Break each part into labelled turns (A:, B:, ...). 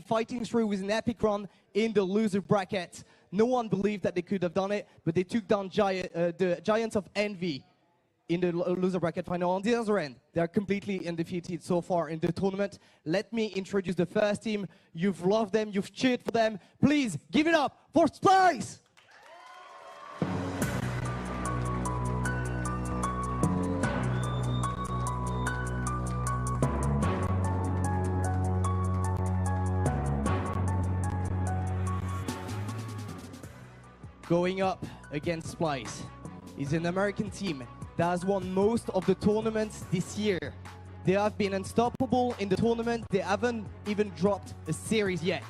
A: fighting through with an epic run in the loser bracket. No one believed that they could have done it, but they took down the Giants of Envy in the loser bracket final. On the other end, they are completely undefeated so far in the tournament. Let me introduce the first team. You've loved them, you've cheered for them. Please give it up for Splyce! Going up against Splyce is an American team that has won most of the tournaments this year. They have been unstoppable in the tournament. They haven't even dropped a series yet.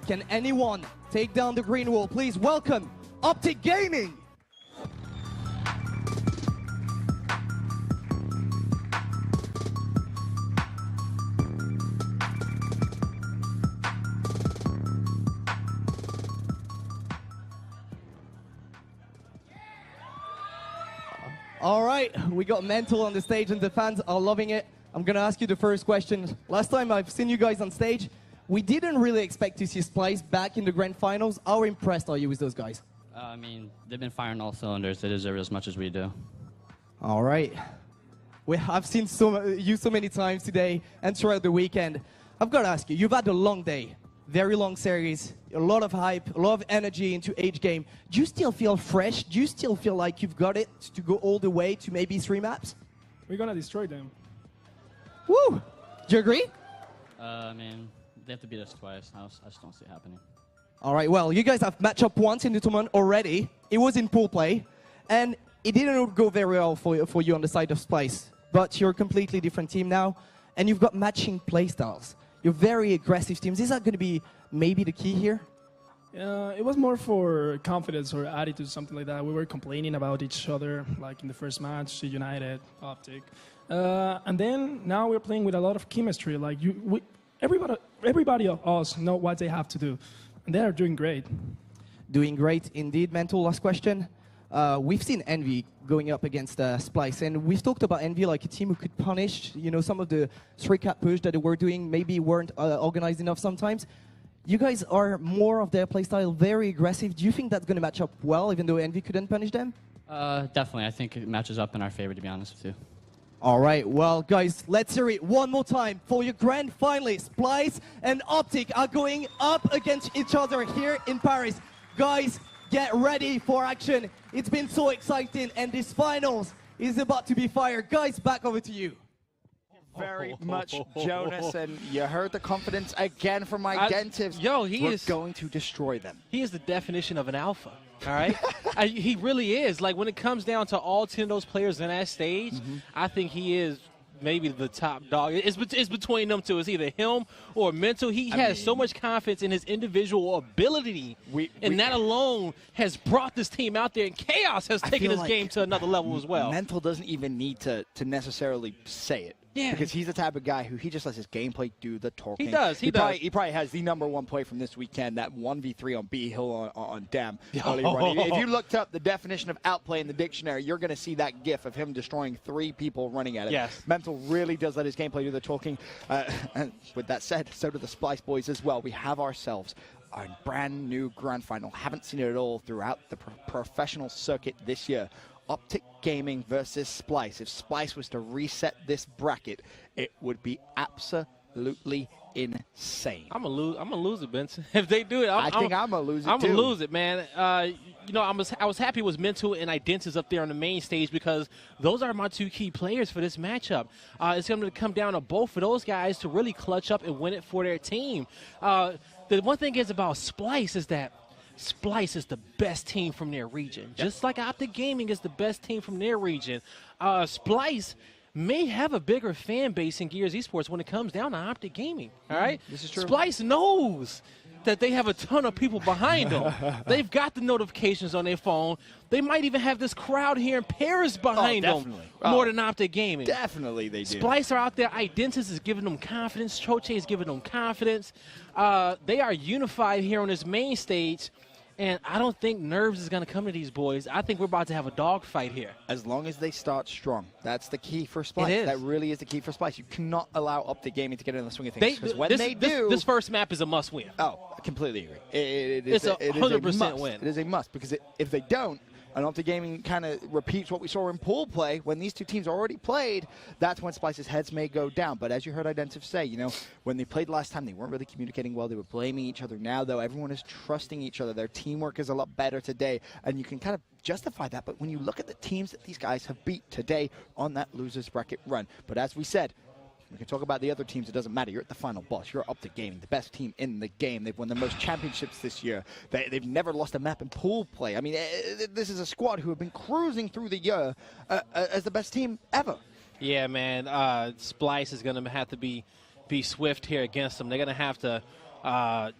A: Can anyone take down the green wall? Please welcome Optic Gaming! All right, we got Mental on the stage and the fans are loving it. I'm gonna ask you the first question. Last time I've seen you guys on stage, we didn't really expect to see Splyce back in the grand finals. How impressed are you with those guys?
B: I mean, they've been firing all cylinders. They deserve it as much as we do.
A: All right. I've seen you so many times today and throughout the weekend. I've got to ask you, you've had a long day, very long series, a lot of hype, a lot of energy into each game. Do you still feel fresh? Do you still feel like you've got it to go all the way to maybe 3 maps?
C: We're going to destroy them.
A: Woo! Do you agree?
B: I mean, they have to beat us twice. I just don't see it happening.
A: All right, well, you guys have matched up once in the tournament already. It was in pool play, and it didn't go very well for you on the side of Splyce. But you're a completely different team now, and you've got matching playstyles. You're very aggressive teams. Is that going to be maybe the key here?
C: It was more for confidence or attitude, something like that. We were complaining about each other, like in the first match, United, Optic. And then now we're playing with a lot of chemistry. Like everybody of us know what they have to do. And they are doing great.
A: Doing great indeed. Mental, last question. We've seen Envy going up against Splyce, and we've talked about Envy like a team who could punish, some of the 3-cap push that they were doing, maybe weren't organized enough sometimes. You guys are more of their playstyle, very aggressive. Do you think that's going to match up well, even though Envy couldn't punish them?
B: Definitely. I think it matches up in our favor, to be honest with you.
A: All right, well, guys, let's hear it one more time for your grand finalists. Splyce and Optic are going up against each other here in Paris. Guys, get ready for action. It's been so exciting, and this finals is about to be fire. Guys, back over to you.
D: Very much, Jonas, and you heard the confidence again from my Dentives. We're going to destroy them.
E: He is the definition of an alpha, all right? He really is. Like, when it comes down to all 10 of those players in that stage, I think he is maybe the top dog. It's between them two. It's either him or Mental. He has so much confidence in his individual ability, and that alone has brought this team out there, and Chaos has taken this game to another level as well.
D: Mental doesn't even need to necessarily say it. Yeah. Because he's the type of guy who he just lets his gameplay do the talking.
E: He does. He
D: probably has the #1 play from this weekend, that 1v3 on B Hill on Dam. If you looked up the definition of outplay in the dictionary, you're going to see that gif of him destroying 3 people running at it.
E: Yes.
D: Mental really does let his gameplay do the talking. And with that said, so do the Splyce boys as well. We have ourselves a brand new grand final. Haven't seen it at all throughout the professional circuit this year. Optic Gaming versus Splyce. If Splyce was to reset this bracket, it would be absolutely insane.
E: I'm gonna lose it, Benson. If they do it,
D: I think I'm gonna lose it too.
E: I'm gonna lose it, man. I was happy with Mental and Identis up there on the main stage because those are my 2 key players for this matchup. It's going to come down to both of those guys to really clutch up and win it for their team. The one thing is about Splyce is that Splyce is the best team from their region. Yep. Just like Optic Gaming is the best team from their region. Splyce may have a bigger fan base in Gears Esports when it comes down to Optic Gaming. All right?
D: This is true.
E: Splyce knows that they have a ton of people behind them. They've got the notifications on their phone. They might even have this crowd here in Paris behind them more than Optic Gaming.
D: Definitely they do.
E: Splyce are out there. Identis is giving them confidence. Choche is giving them confidence. They are unified here on this main stage. And I don't think nerves is going to come to these boys. I think we're about to have a dogfight here.
D: As long as they start strong. That's the key for Splyce.
E: It is.
D: That really is the key for Splyce. You cannot allow Optic Gaming to get in the swing of things. Because when they do...
E: This first map is a must-win.
D: Oh, I completely agree.
E: It's a 100% win.
D: It is a must, because if they don't, and Optic Gaming kind of repeats what we saw in pool play, when these two teams already played, that's when Splyce's heads may go down. But as you heard Identiv say, you know, when they played last time, they weren't really communicating well. They were blaming each other. Now, though, everyone is trusting each other. Their teamwork is a lot better today, and you can kind of justify that. But when you look at the teams that these guys have beat today on that losers bracket run, but as we said, we can talk about the other teams. It doesn't matter. You're at the final boss. You're Optic Gaming, the best team in the game. They've won the most championships this year. They've never lost a map in pool play. I mean, this is a squad who have been cruising through the year as the best team ever.
E: Yeah, man. Splyce is going to have to be swift here against them. They're going to have to,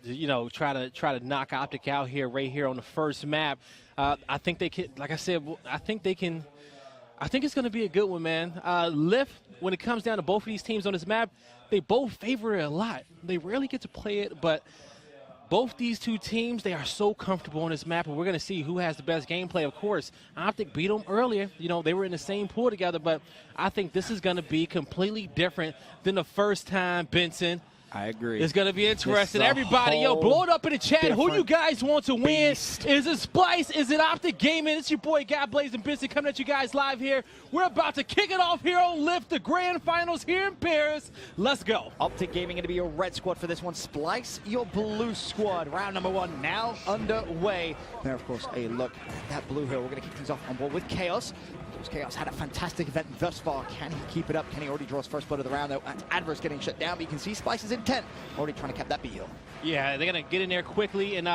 E: you know, try to knock Optic out here, right here on the first map. I think they can. Like I said, I think they can. I think it's going to be a good one, man. Lift, when it comes down to both of these teams on this map, they both favor it a lot. They rarely get to play it, but both these two teams, they are so comfortable on this map, and we're going to see who has the best gameplay. Of course, Optic beat them earlier. You know, they were in the same pool together, but I think this is going to be completely different than the first time, Benson.
D: I agree.
E: It's going to be interesting. Everybody, yo, blow it up in the chat. Who you guys want to win?
D: beast.
E: Is it Splyce? Is it Optic Gaming? It's your boy, God Blazing Benson, coming at you guys live here. We're about to kick it off here on Lift, the grand finals here in Paris. Let's go.
D: Optic Gaming going to be your red squad for this one. Splyce, your blue squad. Round number one now underway. There, of course, a look at that blue hill. We're going to kick things off on board with Chaos. Chaos had a fantastic event thus far. Can he keep it up? Can he already draw his first blood of the round, though? That's Adverse getting shut down, but you can see Splyce's intent. Already trying to cap that B hill.
E: Yeah, they're going to get in there quickly, and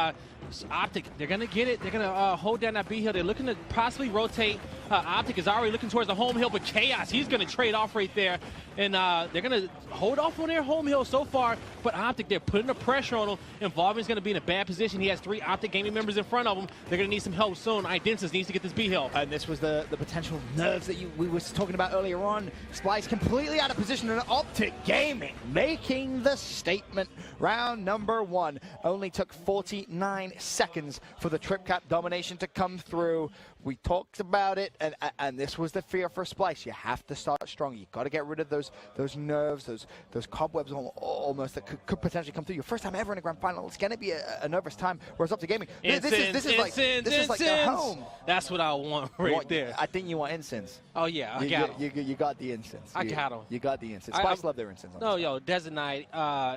E: Optic, they're going to get it. They're going to hold down that B hill. They're looking to possibly rotate. Optic is already looking towards the home hill, but Chaos, he's going to trade off right there. And they're going to hold off on their home hill so far, but Optic, they're putting the pressure on him. Involving's going to be in a bad position. He has 3 Optic Gaming members in front of him. They're going to need some help soon. Identis needs to get this B hill.
D: And this was the potential nerves that we were talking about earlier on. Splyce completely out of position, and Optic Gaming making the statement. Round number one. Only took 49 seconds for the trip cap domination to come through. We talked about it, and this was the fear for Splyce. You have to start strong. You've got to get rid of those nerves, those cobwebs almost that could potentially come through. Your first time ever in a grand final. It's going to be a nervous time. Whereas Optic Gaming, this is like their home.
E: That's what I want right there.
D: I think you want incense.
E: Oh yeah, I got him.
D: You got the incense.
E: I got him.
D: You got the incense. Splyce love their incense.
E: No, yo, Designite,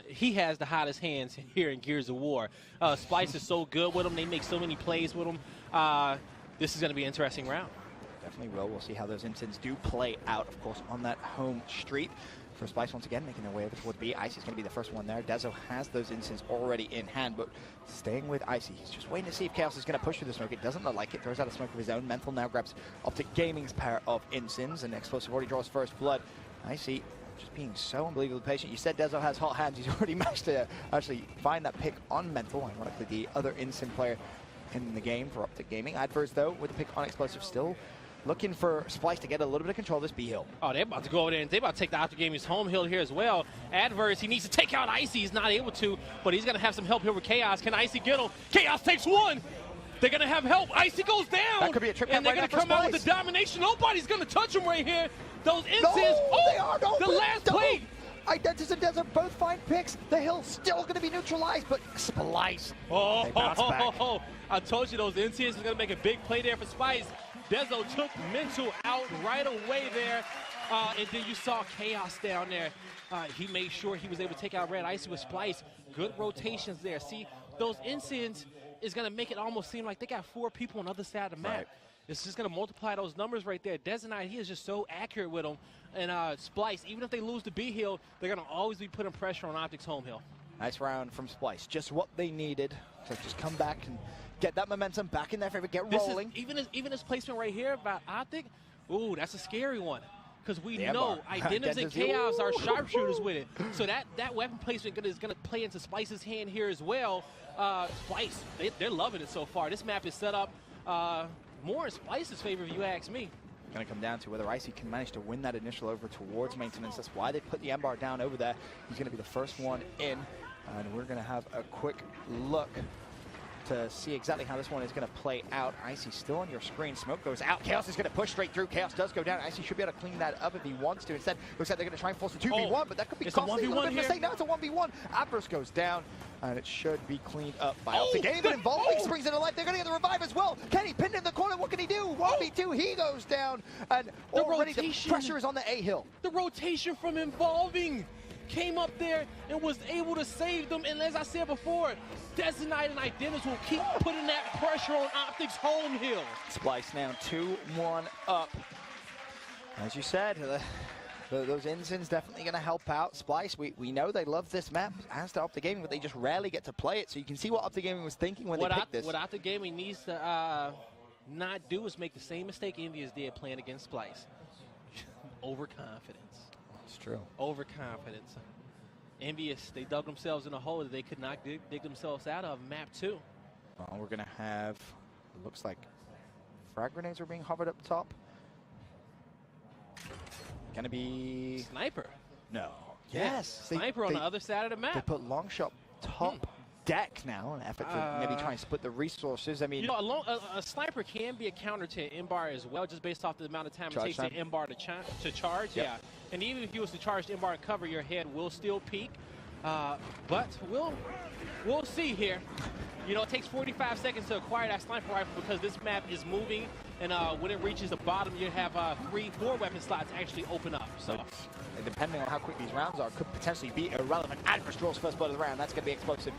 E: he has the hottest hands here in Gears of War. Splyce is so good with him. They make so many plays with him. This is going to be an interesting round.
D: Definitely will. We'll see how those incidents do play out, of course, on that home street. For Splyce, once again, making their way over toward B. Icy's going to be the first one there. Dezo has those incidents already in hand, but staying with Icy. He's just waiting to see if Chaos is going to push through the smoke. It doesn't look like it. Throws out a smoke of his own. Mental now grabs Optic Gaming's pair of incense, and Explosive already draws first blood. Icy just being so unbelievably patient. You said Dezo has hot hands. He's already managed to actually find that pick on Mental. Ironically, the other instant player in the game for Optic Gaming. Adverse, though, with the pick on Explosive, still looking for Splyce to get a little bit of control of this B hill.
E: Oh, they're about to go over there, and they're about to take the Optic Gaming's home hill here as well. Adverse, he needs to take out Icy. He's not able to, but he's going to have some help here with Chaos. Can Icy get him? Chaos takes one. They're going to have help. Icy goes down.
D: That could be a trip
E: and they're going to come out with the domination. Nobody's going to touch him right here. Those incense.
D: They are.
E: The last play.
D: Identis and Desert both find picks. The hill's still going to be neutralized, but Splyce. They bounce back.
E: I told you those NCs was going to make a big play there for Splyce. Dezo took Mental out right away there. And then you saw Chaos down there. He made sure he was able to take out Red Icy with Splyce. Good rotations there. See, those NCs is going to make it almost seem like they got 4 people on the other side of the map.
D: Right.
E: It's just going to multiply those numbers right there. Designite, he is just so accurate with them. And Splyce, even if they lose the B hill, they're going to always be putting pressure on Optic's home hill.
D: Nice round from Splyce. Just what they needed to just come back and get that momentum back in their favor, get rolling.
E: Even this placement right here about Optic, ooh, that's a scary one. Because we know Identis and Chaos are sharpshooters with it. So that weapon placement is going to play into Splyce's hand here as well. Splyce, they're loving it so far. This map is set up more in Splyce's favor, if you ask me.
D: Going to come down to whether Icy can manage to win that initial over towards maintenance. That's why they put the M-bar down over there. He's going to be the first one in. And we're going to have a quick look to see exactly how this one is going to play out. Icy still on your screen. Smoke goes out. Chaos is going to push straight through. Chaos does go down. Icy should be able to clean that up if he wants to. Instead, looks like they're going to try and force a 2v1, but that could be costly. A little bit of mistake. Now it's a 1v1. Adverse goes down, and it should be cleaned up by Optic. Game involving springs into life. They're going to get the revive as well. Kenny pinned in the corner. What can he do? 1v2. He goes down, and already the pressure is on the A hill.
E: The rotation from involving came up there and was able to save them. And as I said before, Designated and Identities will keep putting that pressure on Optic's home hill.
D: Splyce now 2-1 up. As you said, those ensigns definitely going to help out. Splyce, we know they love this map, as to Optic Gaming, but they just rarely get to play it. So you can see what Optic Gaming was thinking when they picked this.
E: What Optic Gaming needs to not do is make the same mistake Envious did playing against Splyce. Overconfidence.
D: It's true.
E: Overconfidence. Envious, they dug themselves in a hole that they could not dig themselves out of. Map 2.
D: Well, we're going to have, it looks like frag grenades are being hovered up top. Going to be...
E: Sniper.
D: No. Yes.
E: Sniper on the other side of the map.
D: They put Longshot top deck now in an effort to maybe try and split the resources. I mean,
E: you know, a sniper can be a counter to M-bar as well, just based off the amount of time it takes the M-bar to charge. Yep. Yeah, and even if you was to charge the M-bar and cover, your head will still peak. But we'll see here. You know, it takes 45 seconds to acquire that sniper rifle because this map is moving, and when it reaches the bottom, you have 3-4 weapon slots actually open up. So,
D: and depending on how quick these rounds are, could potentially be irrelevant. Adverse draws first blood of the round. That's going to be explosive.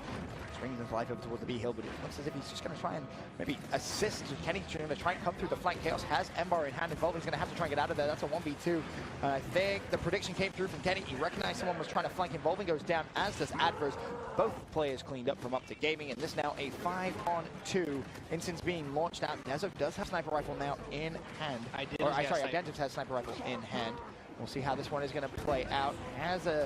D: Brings his life over towards the B hill, but it looks as if he's just going to try and maybe assist Kenny. Going to try and come through the flank. Chaos has M-bar in hand. Involving is going to have to try and get out of there. That's a 1v2. I think the prediction came through from Kenny. He recognized someone was trying to flank. Involving goes down, as does Adverse. Both players cleaned up from Optic Gaming, and this now a 5-on-2. Instance being launched out. Nezo does have sniper rifle now in hand. Identities has sniper rifle in hand. We'll see how this one is going to play out. As a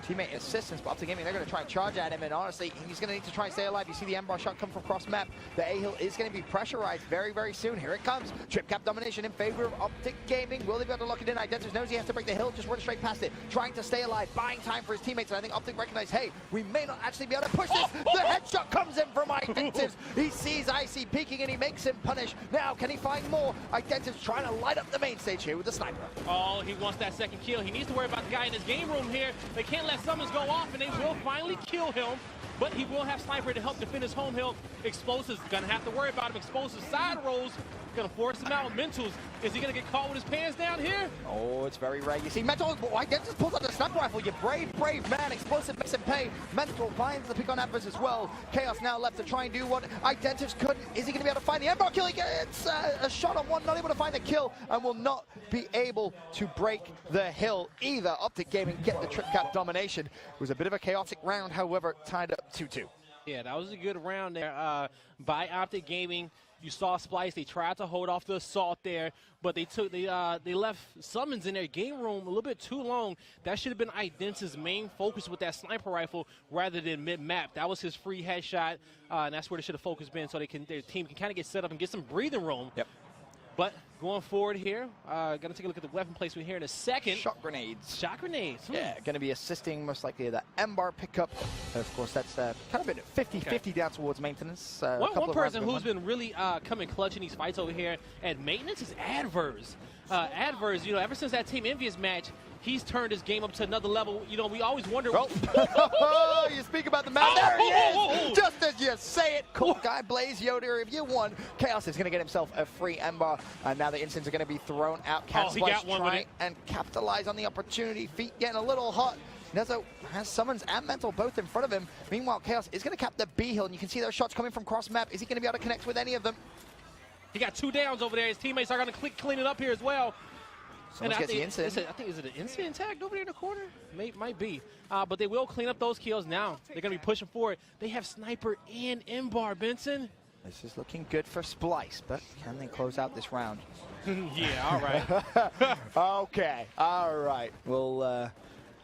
D: teammate assistance, but Optic Gaming, they're going to try and charge at him, and honestly, he's going to need to try and stay alive. You see the M-bar shot come from cross map. The A-hill is going to be pressurized very, very soon. Here it comes. Trip cap domination in favor of Optic Gaming. Will they be able to lock it in? Identities knows he has to break the hill, just run straight past it, trying to stay alive, buying time for his teammates, and I think Optic recognize, hey, we may not actually be able to push this. The headshot comes in from Identities. He sees Icy peeking, and he makes him punish. Now, can he find more? Identities trying to light up the main stage here with the sniper.
E: Oh, he wants that second kill. He needs to worry about the guy in his game room here. They can't let summons go off, and they will finally kill him, but he will have sniper to help defend his home hill. Explosives, gonna have to worry about him. Explosives side rolls, gonna force him out. Mentals, is he gonna get caught with his pants down here?
D: Oh, it's very rare. You see Mental, just pulls out the sniper rifle. You brave man. Explosive makes him pay. Mental finds the pick on Adverse as well. Chaos now left to try and do what Identities couldn't. Is he gonna be able to find the M-bar kill? He gets a shot on one, not able to find the kill, and will not be able to break the hill either. Optic Gaming get the trip cap domination. It was a bit of a chaotic round, however, tied up 2-2.
E: Yeah, that was a good round there by Optic Gaming. You saw Splyce, they tried to hold off the assault there, but they left summons in their game room a little bit too long. That should have been Identity's main focus with that sniper rifle rather than mid-map. That was his free headshot, and that's where they should have focused been so their team can kind of get set up and get some breathing room.
D: Yep.
E: But going forward here, going to take a look at the weapon placement here in a second.
D: Shot grenades.
E: Shot grenades.
D: Yeah, going to be assisting most likely the M-bar pickup. Of course, that's kind of been 50-50 down towards maintenance.
E: One person who's been really coming clutch in these fights over here at maintenance is Adverse. Adverse, you know, ever since that Team Envious match, he's turned his game up to another level. You know, we always wonder.
D: Oh, you speak about the map. There he is. Just as you say it. Cool guy, Blaze Yoder. If you won, Chaos is going to get himself a free M-bar. And now the instants are going to be thrown out. Can Splyce try and capitalize on the opportunity. Feet getting a little hot. Nezo has summons and Mental both in front of him. Meanwhile, Chaos is going to cap the B hill. And you can see those shots coming from cross map. Is he going to be able to connect with any of them?
E: He got 2 downs over there. His teammates are going to clean it up here as well.
D: Someone gets the instant.
E: I think, is it an instant tagged over there in the corner? Might be. But they will clean up those kills now. They're going to be pushing forward. They have sniper and M-bar, Benson.
D: This is looking good for Splyce, but can they close out this round?
E: Yeah, all right.
D: Okay, all right. We'll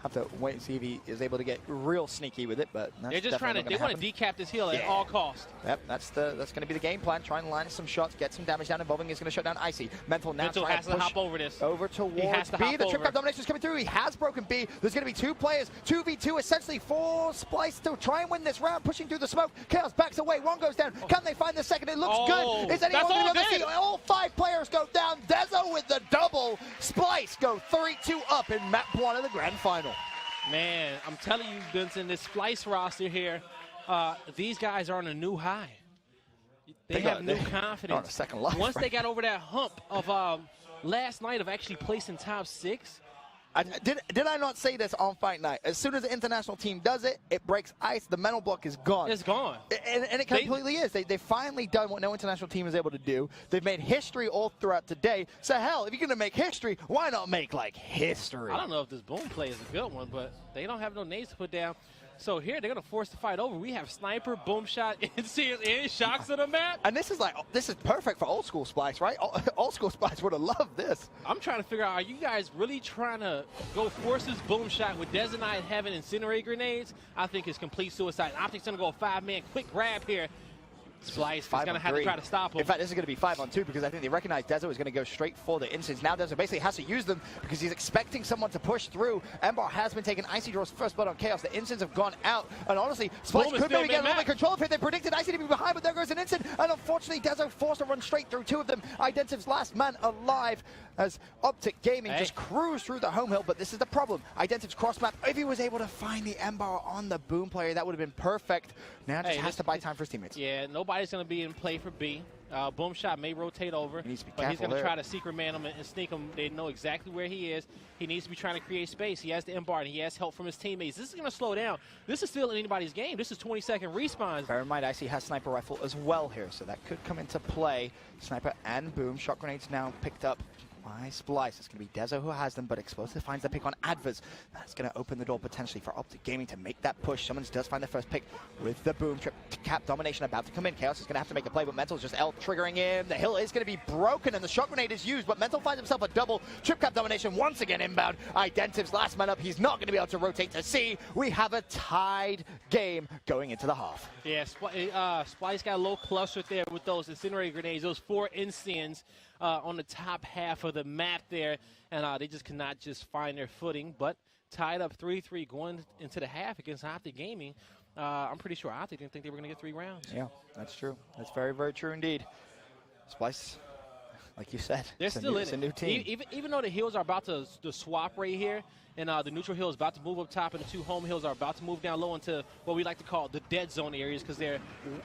D: Have to wait and see if he is able to get real sneaky with it, but
E: they're just trying to. They want to decap this hill at all costs.
D: Yep, that's going to be the game plan. Try and land some shots, get some damage down. Involving is going to shut down Icy. Mental now
E: Mental has to hop over this.
D: Over towards B. The trip cap domination is coming through. He has broken B. There's going to be 2 players, 2v2 essentially for Splyce to try and win this round, pushing through the smoke. Chaos backs away. One goes down. Can they find the second? It looks good. Is anyone going to be able to see all 5 players go down? Dezo with the double. Splyce go 3-2 up in map 1 of the grand final.
E: Man, I'm telling you, Benson, this Splyce roster here, these guys are on a new high. They have new confidence.
D: On a second life,
E: Once they got over that hump of last night of actually placing top 6.
D: Did I not say this on fight night? As soon as the international team does it, it breaks ice. The mental block is gone.
E: It's gone.
D: And it completely is. They've finally done what no international team is able to do. They've made history all throughout today. So, hell, if you're going to make history, why not make, like, history?
E: I don't know if this boom play is a good one, but they don't have no nades to put down. So here, they're going to force the fight over. We have Sniper, Boom Shot, and Shocks to the map.
D: And this is perfect for old school Splyce, right? Old school Splyce would have loved this.
E: I'm trying to figure out, are you guys really trying to go force this Boom Shot with Des and I having incinerate grenades? I think it's complete suicide. Optic's going to go 5-man quick grab here. Splyce is going to have to try to stop him.
D: In fact, this is going to be 5-on-2 because I think they recognize Dezo is going to go straight for the instants. Now Dezo basically has to use them because he's expecting someone to push through. Embar has been taking. Icy draws first blood on Chaos. The instants have gone out. And honestly, Splyce could maybe get a little bit of control of it. They predicted Icy to be behind, but there goes an instant. And unfortunately, Dezo forced to run straight through 2 of them. Identiv's last man alive as Optic Gaming just cruised through the home hill. But this is the problem. Identiv's cross map. If he was able to find the Embar on the Boom player, that would have been perfect. Now just has to buy time for his teammates.
E: Yeah, nobody's going to be in play for B. Boom Shot may rotate over,
D: he needs to be
E: but he's going to
D: there.
E: try to secret man him and sneak him. They know exactly where he is. He needs to be trying to create space. He has the Embar, and he has help from his teammates. This is going to slow down. This is still in anybody's game. This is 20-second respawns.
D: Bear in mind, Icy has Sniper Rifle as well here, so that could come into play. Sniper and Boom. Shot grenades now picked up by Splyce. It's going to be Dezo who has them, but Explosive finds the pick on Advers. That's going to open the door potentially for Optic Gaming to make that push. Someone does find the first pick with the Boom. Trip cap domination about to come in. Chaos is going to have to make a play, but Mental's just L triggering in. The hill is going to be broken, and the shot grenade is used, but Mental finds himself a double. Trip cap domination once again inbound. Identiv's last man up. He's not going to be able to rotate to C. We have a tied game going into the half.
E: Yeah, Splyce got a little clustered there with those incinerator grenades, those 4 instants on the top half of the map there, and they just cannot just find their footing, but tied up 3-3 going into the half against Optic Gaming. I'm pretty sure Optic didn't think they were going to get 3 rounds.
D: Yeah, that's true. That's very, very true indeed. Splyce, like you said,
E: it's
D: a new team.
E: Even though the hills are about to swap right here, and the neutral hill is about to move up top, and the 2 home hills are about to move down low into what we like to call the dead zone areas because they're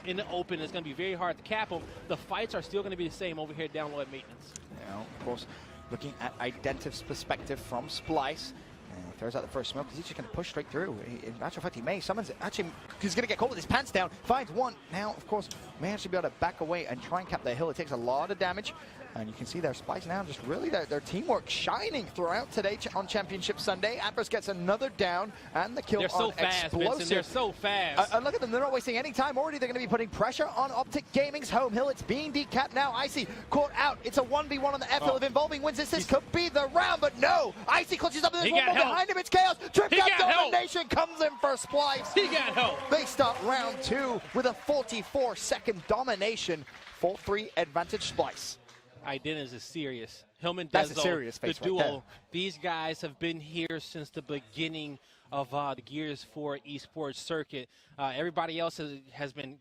E: in the open. It's going to be very hard to cap them. The fights are still going to be the same over here down low at maintenance.
D: Now, of course, looking at Identiv's perspective from Splyce. And he throws out the first smoke because he's just going to push straight through. In actual fact, he may. Someone's actually, he's going to get caught with his pants down. Finds one. Now, of course, may actually be able to back away and try and cap the hill. It takes a lot of damage. And you can see their Splyce now just really their teamwork shining throughout today on Championship Sunday. Adverse gets another down and the kill
E: They're so
D: on
E: fast,
D: Explosive.
E: Vincent. They're so fast.
D: Look at them. They're not wasting any time. Already they're going to be putting pressure on Optic Gaming's home hill. It's being decapped now. Icy caught out. It's a 1v1 on the F hill of involving wins. This could be the round, but no. Icy clutches up. There's one more behind him. It's Chaos. Trip cap domination comes in for Splyce.
E: He got help.
D: They start round 2 with a 44-second domination. 4-3 advantage Splyce.
E: Identity is serious. Him and
D: That's
E: Dezo,
D: a serious face
E: the duo.
D: right there.
E: These guys have been here since the beginning of the Gears 4 esports circuit. Everybody else has been.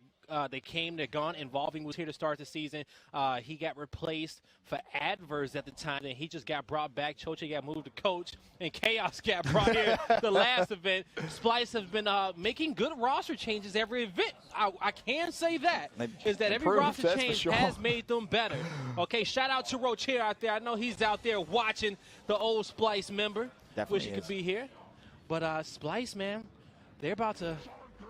E: They came, they're gone. Involving was here to start the season. He got replaced for Adverse at the time, and he just got brought back. Choche got moved to coach, and Chaos got brought here the last event. Splyce has been making good roster changes every event. I can say that, is that every roster change has made them better. Okay, shout out to Rocher out there. I know he's out there watching, the old Splyce member.
D: Definitely
E: Wish he could be here. But Splyce, man, they're about to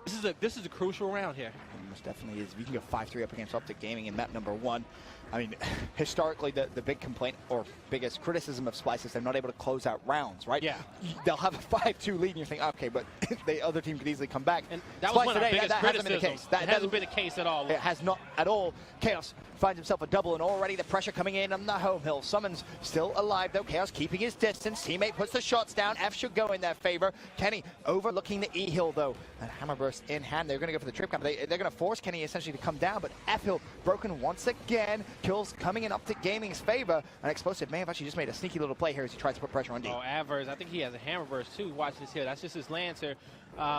E: This is a crucial round here.
D: It most definitely is. If you can go 5-3 up against Optic Gaming in map number 1, I mean, historically, the big complaint or biggest criticism of Splyce is they're not able to close out rounds, right?
E: Yeah.
D: They'll have a 5-2 lead, and you think, okay, but the other team could easily come back.
E: And that was
D: Splyce
E: one of our
D: today,
E: biggest
D: that hasn't been the
E: criticisms.
D: case.
E: That hasn't been the case at all.
D: It has not at all. Chaos finds himself a double, and already the pressure coming in on the home hill. Summons still alive, though. Chaos keeping his distance. Teammate puts the shots down. F should go in their favor. Kenny overlooking the E hill, though. And Hammerburst in hand. They're going to go for the trip cap. They're going to force Kenny essentially to come down, but F hill broken once again. Kills coming in Optic Gaming's favor. And Explosive may have actually just made a sneaky little play here as he tries to put pressure on D.
E: Oh, Adverse. I think he has a Hammerburst, too. Watch this here. That's just his Lancer.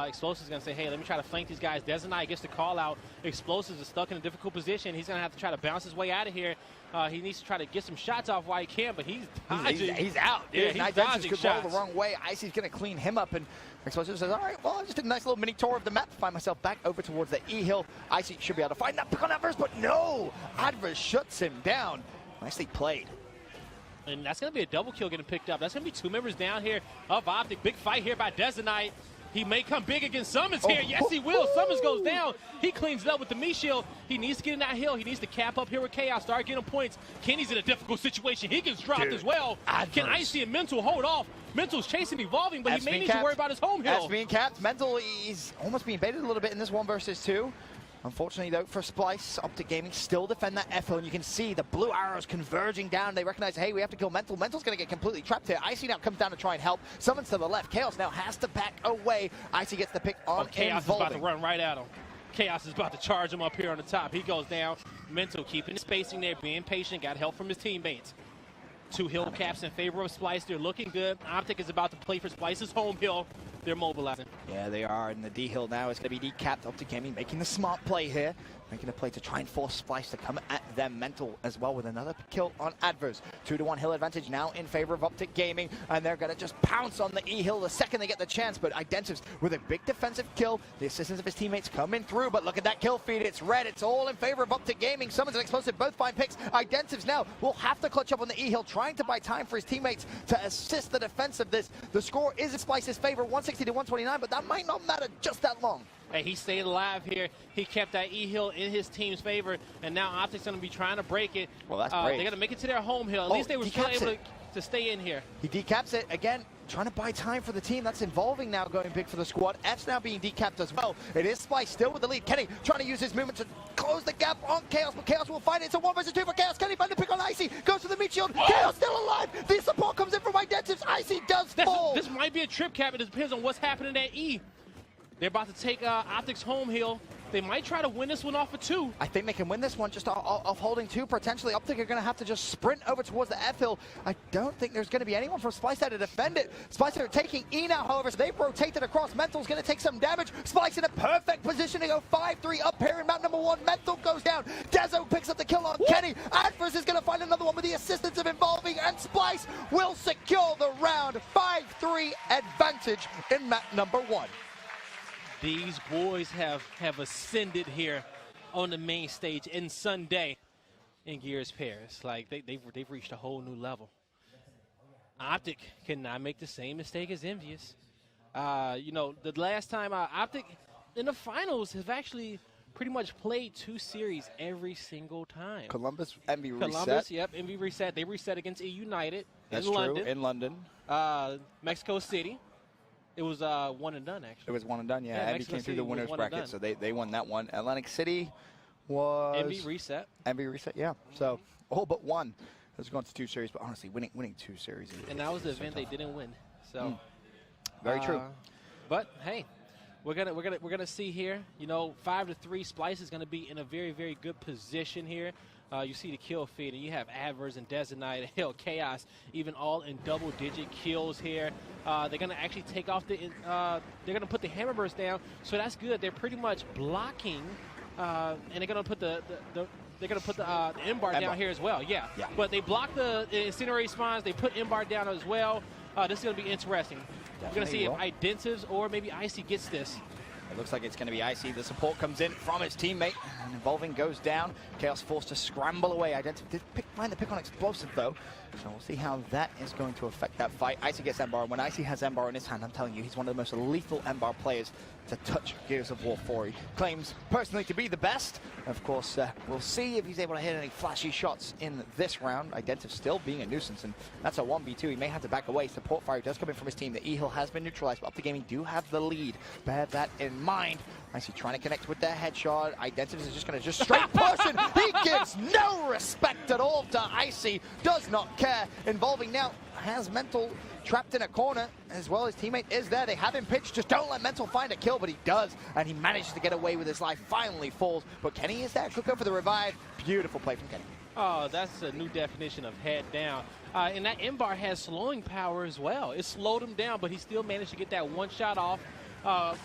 E: Explosive's going to say, hey, let me try to flank these guys. Desnai gets the call out. Explosive is stuck in a difficult position. He's going to have to try to bounce his way out of here. He needs to try to get some shots off while he can, but he's dodging.
D: He's out, dude.
E: Yeah, he's dodging
D: could
E: shots.
D: roll the wrong way. Icy's going to clean him up, and Explosive says, all right, well, I just did a nice little mini tour of the map to find myself back over towards the E hill. Icy should be able to find that pick on Adverse, but no! Adverse shuts him down. Nicely played.
E: And that's going to be a double kill getting picked up. That's going to be 2 members down here of Optic. Big fight here by Desnai. He may come big against Summons here. Yes, he will. Summons goes down. He cleans it up with the me shield. He needs to get in that hill. He needs to cap up here with Chaos, start getting points. Kenny's in a difficult situation. He gets dropped as well.
D: Adverse.
E: Can Icy and Mental hold off? Mental's chasing Evolving, but he may need to worry about his home hill.
D: That's being capped. Mental is almost being baited a little bit in this 1 versus 2. Unfortunately, though, for Splyce, Optic Gaming still defend that F hill, and you can see the blue arrows converging down. They recognize, hey, we have to kill Mental. Mental's going to get completely trapped here. Icy now comes down to try and help. Summons to the left. Chaos now has to back away. Icy gets the pick on
E: Chaos is
D: Involving.
E: about to run right at him. Chaos is about to charge him up here on the top. He goes down. Mental keeping the spacing there, being patient, got help from his teammates. 2 hill caps in favor of Splyce. They're looking good. Optic is about to play for Splyce's home hill. They're mobilizing.
D: Yeah, they are. And the D hill now is going to be decapped. Optic Gaming making the smart play here. Making a play to try and force Splyce to come at them. Mental as well with another kill on Adverse. 2-1 hill advantage now in favor of Optic Gaming. And they're going to just pounce on the E hill the second they get the chance. But Identives with a big defensive kill. The assistance of his teammates coming through. But look at that kill feed. It's red. It's all in favor of Optic Gaming. Summons and Explosive both find picks. Identives now will have to clutch up on the E hill, trying to buy time for his teammates to assist the defense of this. The score is in Splyce's favor, 160 to 129, but that might not matter just that long.
E: Hey, he stayed alive here. He kept that E hill in his team's favor, and now Optic's going to be trying to break it.
D: Well, that's great.
E: They're going to make it to their home hill. At least they were still
D: decaps
E: able to stay in here.
D: He decaps it again, trying to buy time for the team. That's Involving now going big for the squad. F's now being decapped as well. It is Splyce still with the lead. Kenny trying to use his movement to close the gap on Chaos, but Chaos will find it. It's a 1 versus 2 for Chaos. Kenny find the pick on Icy. Goes to the meat shield. Chaos still alive. The support comes in from Identives. Icy does fall.
E: This might be a trip cap. It depends on what's happening at E. They're about to take Optic's home hill. They might try to win this one off of 2.
D: I think they can win this one just off holding 2. Potentially, Optic are going to have to just sprint over towards the F hill. I don't think there's going to be anyone from Splyce there to defend it. Splyce are taking E now, however, so they've rotated across. Mental's going to take some damage. Splyce in a perfect position to go 5-3 up here in map number 1. Mental goes down. Dezo picks up the kill on Kenny. Adverse is going to find another one with the assistance of Involving, and Splyce will secure the round. 5-3 advantage in map number 1.
E: These boys have ascended here on the main stage in Sunday in Gears Paris. Like they've reached a whole new level. Optic cannot make the same mistake as Envious. You know, the last time Optic in the finals have actually pretty much played 2 series every single time.
D: Columbus, Envy reset.
E: Columbus, yep, Envy reset. They reset against E United
D: That's
E: in
D: true,
E: London.
D: in London.
E: Mexico City. It was 1 and done, actually.
D: It was 1 and done, yeah. Envy
E: Mexico
D: came through
E: City
D: the
E: was
D: winners
E: 1 and
D: bracket,
E: done.
D: so they won that one. Atlantic City was...
E: Envy reset.
D: Envy reset, yeah. So, all but 1 has gone to 2 series, but honestly, winning 2 series is
E: And that was the
D: so
E: event
D: tough.
E: they didn't win. So
D: Very true.
E: But hey, we're gonna see here. You know, 5-3. Splyce is gonna be in a very, very good position here. You see the kill feed, and you have Adverse and Desnai, hell, Chaos, even all in double-digit kills here. They're gonna actually take off the. They're gonna put the Hammerburst down, so that's good. They're pretty much blocking, and they're gonna put the M-bar down here as well. Yeah. But they block the incendiary spawns. They put M-bar down as well. This is gonna be interesting. We're gonna see if Identives or maybe Icy gets this.
D: It looks like it's going to be Icy. The support comes in from his teammate, and Involving goes down. Chaos forced to scramble away. Identity did find the pick on Explosive, though. So we'll see how that is going to affect that fight. Icy gets M-Bar, and when Icy has M-Bar in his hand, I'm telling you, he's one of the most lethal M-Bar players to touch Gears of War 4. He claims personally to be the best. Of course, we'll see if he's able to hit any flashy shots in this round. Identiv still being a nuisance, and that's a 1v2. He may have to back away. Support fire does come in from his team. The E-Hill has been neutralized, but Optic Gaming do have the lead. Bear that in mind. I see trying to connect with that headshot. Identiv is just going to straight push, and he gives no respect at all to Icy. Does not care. Involving now has Mental trapped in a corner, as well as teammate is there. They have him pitched, just don't let Mental find a kill, but he does, and he manages to get away with his life, finally falls, but Kenny is there, could go for the revive. Beautiful play from Kenny.
E: Oh, that's a new definition of head down. And that M-bar has slowing power as well. It slowed him down, but he still managed to get that one shot off.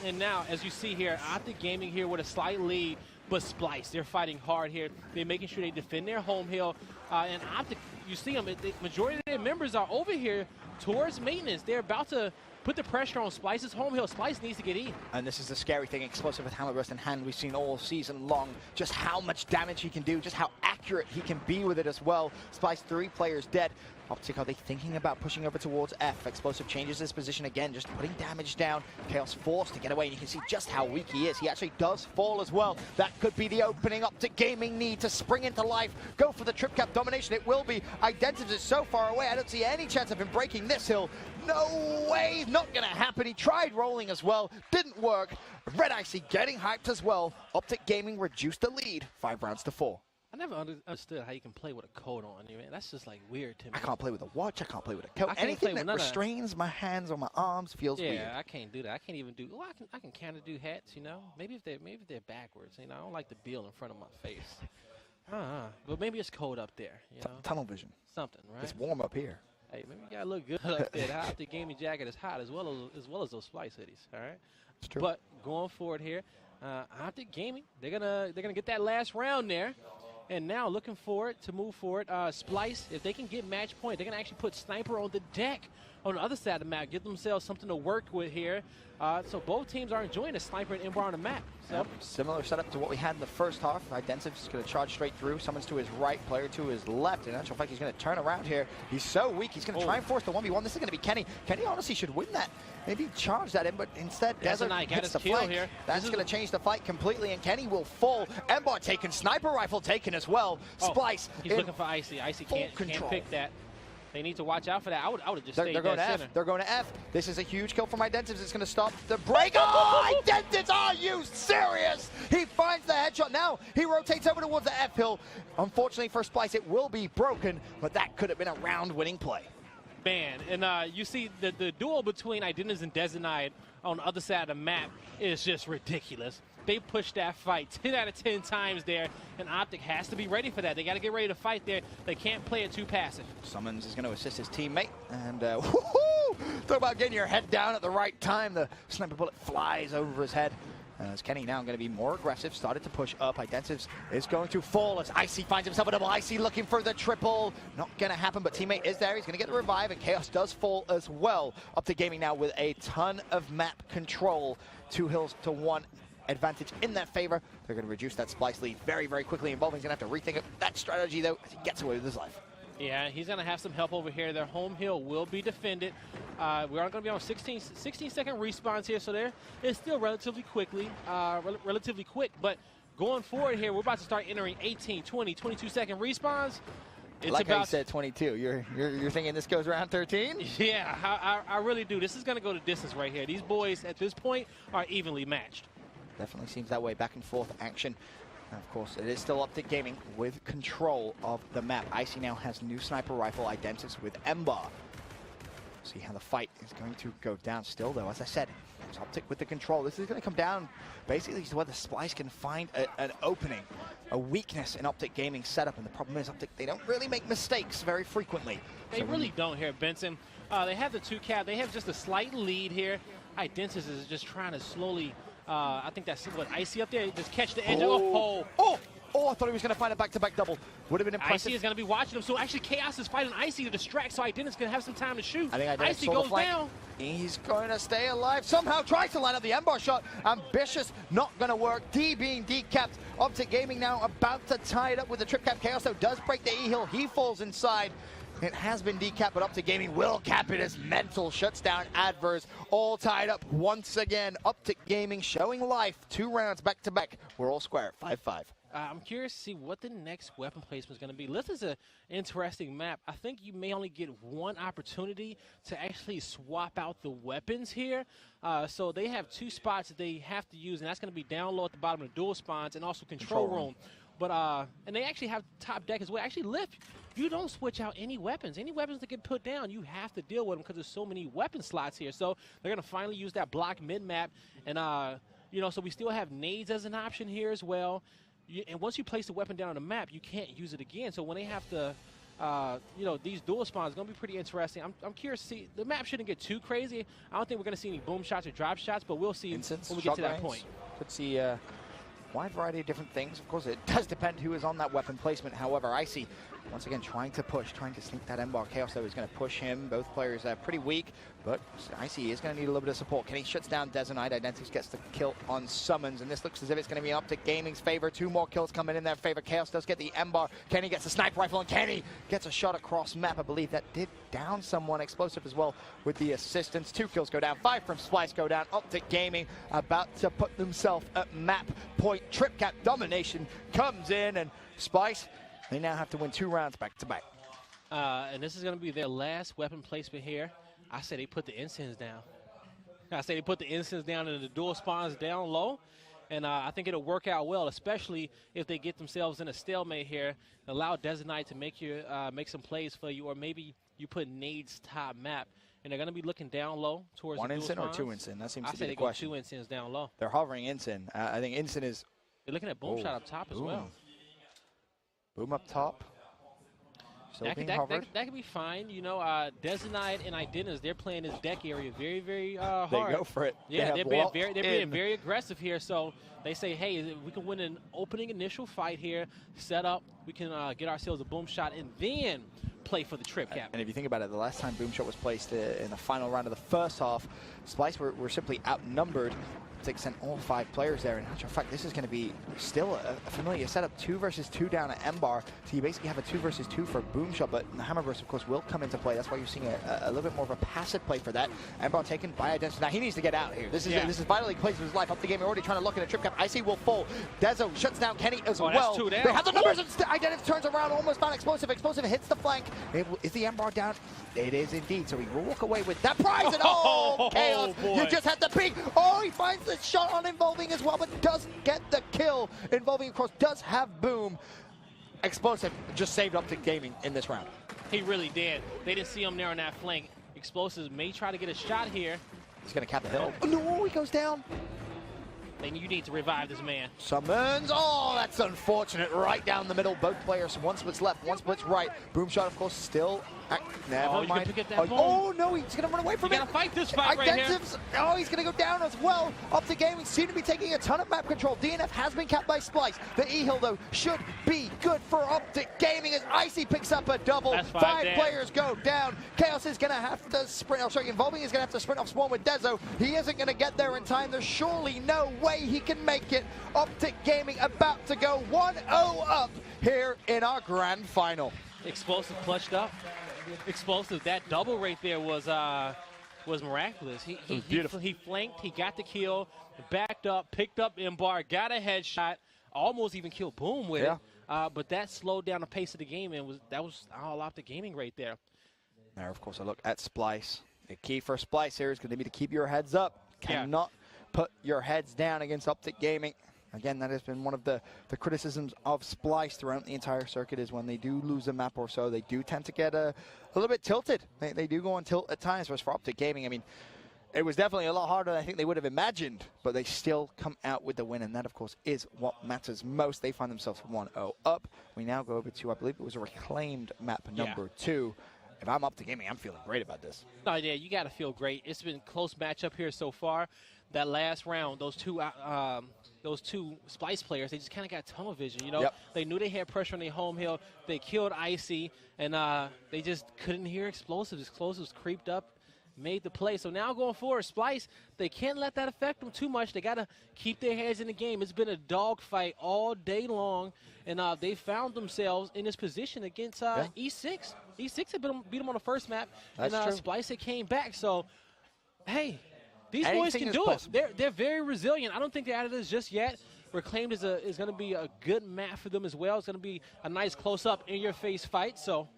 E: And now, as you see here, Optic Gaming here with a slight lead, but Splyce, they're fighting hard here. They're making sure they defend their home hill. And Optic, you see them, the majority of their members are over here towards maintenance. They're about to put the pressure on Splyce's home hill. Splyce needs to get in.
D: And this is the scary thing, explosive with hammer burst in hand. We've seen all season long just how much damage he can do, just how accurate he can be with it as well. Splyce, 3 players dead. Optic, are they thinking about pushing over towards F? Explosive changes his position again, just putting damage down. Chaos forced to get away, and you can see just how weak he is. He actually does fall as well. That could be the opening Optic Gaming need to spring into life, go for the trip cap domination. It will be. Identiv is so far away, I don't see any chance of him breaking this hill. No way, not gonna happen. He tried rolling as well, didn't work. Red Icy getting hyped as well. Optic Gaming reduced the lead, 5 rounds to 4.
E: I never understood how you can play with a coat on. Man, that's just like weird to me.
D: I can't play with a watch. I can't play with a coat.
E: I
D: Anything that restrains my hands or my arms feels weird.
E: Yeah, I can't do that. I can't even do. Well, I can kind of do hats, you know. Maybe if they're backwards, you know. I don't like the bill in front of my face. But maybe it's cold up there, you know.
D: Tunnel vision.
E: Something, right?
D: It's warm up here.
E: Hey, maybe you gotta look good up there. The Optic Gaming jacket is hot as well as those Splyce hoodies. All right.
D: It's true.
E: But going forward here, Optic Gaming, they're gonna get that last round there. And now looking forward to move forward. Splyce, if they can get match point, they're going to actually put Sniper on the deck on the other side of the map, give themselves something to work with here. So both teams are enjoying the Sniper and M-bar on the map. So.
D: Yep. Similar setup to what we had in the first half. Identiv's going to charge straight through. Someone's to his right, player to his left. In actual fact, he's going to turn around here. He's so weak. He's going to try and force the 1v1. This is going to be Kenny. Kenny honestly should win that. Maybe charge that in, but instead Desert hits the flank. Here. That's going to change the fight completely, and Kenny will fall. M-bar taken, sniper rifle taken as well. Splyce.
E: He's looking for Icy. Icy can't pick that. They need to watch out for that. I would have just stayed
D: They're going to
E: center.
D: F. They're going to F. This is a huge kill from Identivs. It's going to stop the break. Oh, Identivs! Are you serious? He finds the headshot. Now he rotates over towards the F hill. Unfortunately for Splyce, it will be broken, but that could have been a round-winning play.
E: Man, and you see the duel between Identivs and Designite on the other side of the map is just ridiculous. They pushed that fight 10 out of 10 times there, and Optic has to be ready for that. They got to get ready to fight there. They can't play it too passive.
D: Summons is going to assist his teammate, and woohoo! Talk about getting your head down at the right time. The sniper bullet flies over his head. As Kenny now going to be more aggressive, started to push up. Identivs is going to fall as Icy finds himself a double. Icy looking for the triple. Not going to happen, but teammate is there. He's going to get the revive, and Chaos does fall as well. Optic Gaming now with a ton of map control. 2 hills to 1 advantage in their favor. They're going to reduce that Splyce lead very, very quickly. Involving's going to have to rethink that strategy, though, as he gets away with his life.
E: Yeah, he's going to have some help over here. Their home hill will be defended. We are going to be on 16-second respawns here, so it's still relatively quick. But going forward here, we're about to start entering 18, 20, 22-second respawns. It's
D: like I said, 22. You're thinking this goes around 13?
E: Yeah, I really do. This is going to go the distance right here. These boys, at this point, are evenly matched.
D: Definitely seems that way. Back and forth action. And of course, it is still Optic Gaming with control of the map. Icy now has new sniper rifle Identivs with M-bar. See how the fight is going to go down still, though. As I said, it's Optic with the control. This is going to come down basically to where the Splyce can find an opening, a weakness in Optic Gaming setup. And the problem is Optic, they don't really make mistakes very frequently.
E: They really don't here, Benson. They have the 2 cap. They have just a slight lead here. Identivs is just trying to slowly... I think that's what Icy up there. Just catch the edge.
D: Oh, I thought he was going to find a back-to-back double. Would have been impressive.
E: Icy is going to be watching him. So actually, Chaos is fighting Icy to distract. So Identivs going to have some time to shoot.
D: I think
E: Icy goes down.
D: He's going to stay alive. Somehow tries to line up the M-bar shot. Ambitious, not going to work. D being decapped. Optic Gaming now about to tie it up with the trip cap. Chaos though does break the E-hill. He falls inside. It has been decapped, but Optic Gaming will cap it as Mental shuts down Adverse. All tied up once again. Optic Gaming showing life. 2 rounds back to back. We're all square, 5-5.
E: I'm curious to see what the next weapon placement is going to be. This is an interesting map. I think you may only get one opportunity to actually swap out the weapons here. So they have 2 spots that they have to use, and that's going to be down low at the bottom of the dual spawns and also control room. But and they actually have top deck as well. Actually, Lift, you don't switch out any weapons. Any weapons that get put down, you have to deal with them because there's so many weapon slots here. So they're going to finally use that block mid-map. And, you know, so we still have nades as an option here as well. And once you place the weapon down on the map, you can't use it again. So when they have to, you know, these dual spawns are going to be pretty interesting. I'm curious to see. The map shouldn't get too crazy. I don't think we're going to see any boom shots or drop shots, but we'll see when we get to that point.
D: Could see a wide variety of different things. Of course, it does depend who is on that weapon placement. However, Icy, once again, trying to push, trying to sneak that M-Bar. Chaos, though, is going to push him. Both players are pretty weak, but Icy is going to need a little bit of support. Kenny shuts down Desonite. Identix gets the kill on Summons, and this looks as if it's going to be in Optic Gaming's favor. 2 more kills coming in their favor. Chaos does get the M-Bar. Kenny gets a sniper rifle, and Kenny gets a shot across map. I believe that did down someone. Explosive as well with the assistance. 2 kills go down. 5 from Splyce go down. Optic Gaming about to put themselves at map point. Trip cap domination comes in, and Splyce, they now have to win 2 rounds back to back.
E: And this is going to be their last weapon placement here. I say they put the incense down. I say they put the incense down and the dual spawns down low. And I think it'll work out well, especially if they get themselves in a stalemate here. Allow Desonite to make some plays for you, or maybe you put nades top map. And they're going to be looking down low towards
D: 1
E: the dual
D: ensign or
E: spawns.
D: 2 ensign? That seems to be the
E: I say
D: question.
E: they go 2 ensigns down low.
D: They're hovering ensign. I think ensign is...
E: They're looking at boom shot up top as well.
D: Boom up top. Still being hovered.
E: That could be fine. You know, Desonite and Identis, they're playing this deck area very, very hard.
D: They go for it.
E: Yeah, they're being very aggressive here. So they say, hey, we can win an opening initial fight here, set up, we can get ourselves a boom shot, and then play for the trip cap.
D: And if you think about it, the last time boom shot was placed in the final round of the first half, Splyce were simply outnumbered. Optic sent all 5 players there. In actual fact, this is going to be still a familiar setup. 2 versus 2 down at M-Bar. So you basically have a 2 versus 2 for boom shot, but the Hammerburst, of course, will come into play. That's why you're seeing a little bit more of a passive play for that. M-Bar taken by Identity. Now he needs to get out here. This is vitally plays for his life. Up the game, already trying to look in a trip cap. Icy will fall. Dezo shuts down Kenny as well.
E: That's 2 down.
D: They have the numbers. Identity turns around, almost found Explosive. Explosive hits the flank. Is the M-Bar down? It is indeed. So he will walk away with that prize. And Chaos! You just had the peek. Oh, he finds the shot on Involving as well, but doesn't get the kill. Involving, of course, does have boom. Explosive just saved Optic Gaming in this round.
E: He really did. They didn't see him there on that flank. Explosives may try to get a shot here.
D: He's going to cap the hill. Oh, no, he goes down.
E: You need to revive this man.
D: Summons. Oh, that's unfortunate. Right down the middle. Both players. 1 splits left, 1 splits right. Boom shot, of course, still. Never mind.
E: Pick up that
D: oh, no, he's going to run away from it.
E: You got to fight this fight right here.
D: Oh, he's going to go down as well. Optic Gaming seem to be taking a ton of map control. DNF has been capped by Splyce. The E-Hill, though, should be good for Optic Gaming as Icy picks up a double.
E: That's
D: 5 players go down. Chaos is going to have to sprint. Involving is going to have to sprint off spawn with Dezo. He isn't going to get there in time. There's surely no way he can make it. Optic Gaming about to go 1-0 up here in our grand final.
E: Explosive clutched up. Explosive. That double right there was miraculous. He flanked. He got the kill. Backed up. Picked up M-Bar. Got a headshot. Almost even killed Boom with it. But that slowed down the pace of the game, and that was all Optic Gaming right there.
D: There, of course, I look at Splyce. The key for Splyce here is going to be to keep your heads up. Cannot put your heads down against Optic Gaming. Again, that has been one of the criticisms of Splyce throughout the entire circuit, is when they do lose a map or so, they do tend to get a little bit tilted. They do go on tilt at times. Whereas for Optic Gaming, I mean, it was definitely a lot harder than I think they would have imagined, but they still come out with the win, and that, of course, is what matters most. They find themselves 1-0 up. We now go over to, I believe it was a reclaimed map number 2. If I'm Optic Gaming, I'm feeling great about this.
E: No, yeah, you got to feel great. It's been a close matchup here so far. That last round, those two Splyce players, they just kind of got tunnel vision. You know, they knew they had pressure on their home hill. They killed Icy, and they just couldn't hear Explosives. Explosives creeped up, made the play. So now going forward, Splyce, they can't let that affect them too much. They got to keep their heads in the game. It's been a dogfight all day long, and they found themselves in this position against E6. E6 had beat him on the first map,
D: That's
E: and
D: true.
E: Splyce had came back. So, hey, these boys
D: Anything
E: can
D: is
E: do
D: possible.
E: it. They're very resilient. I don't think they're out of this just yet. Reclaimed is going to be a good map for them as well. It's going to be a nice close-up, in-your-face fight. So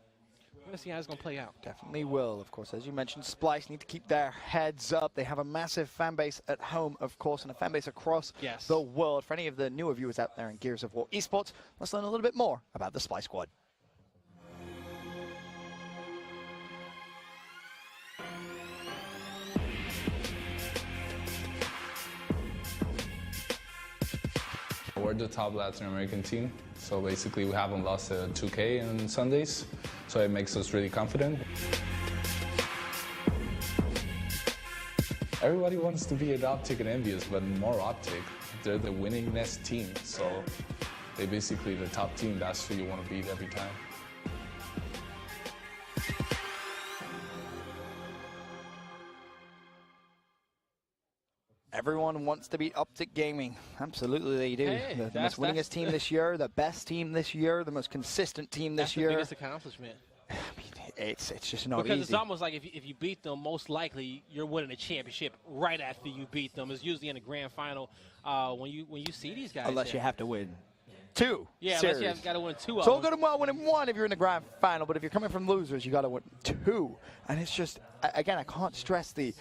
E: we're going to see how it's going to play out.
D: Definitely will, of course. As you mentioned, Splyce need to keep their heads up. They have a massive fan base at home, of course, and a fan base across
E: Yes.
D: the world. For any of the newer viewers out there in Gears of War esports, let's learn a little bit more about the Splyce squad.
F: We're the top Latin American team, so basically we haven't lost a 2K on Sundays, so it makes us really confident. Everybody wants to be an Optic and Envious, but more Optic. They're the winningest team, so they basically the top team. That's who you want to beat every time.
D: Everyone wants to beat Optic Gaming. Absolutely they do.
E: Hey,
D: the
E: that's-
D: most winningest team this year, the best team this year, the most consistent team this
E: That's
D: year.
E: the biggest accomplishment.
D: I mean, it's just not
E: Because
D: easy.
E: it's almost like if you beat them, most likely you're winning a championship right after you beat them. It's usually in the grand final when you see these guys.
D: Unless
E: there.
D: you have to win two
E: Yeah,
D: series.
E: unless you have got to win two of
D: So
E: them.
D: good and well winning one if you're in the grand final, but if you're coming from losers, you got to win two. And it's just, again, I can't stress the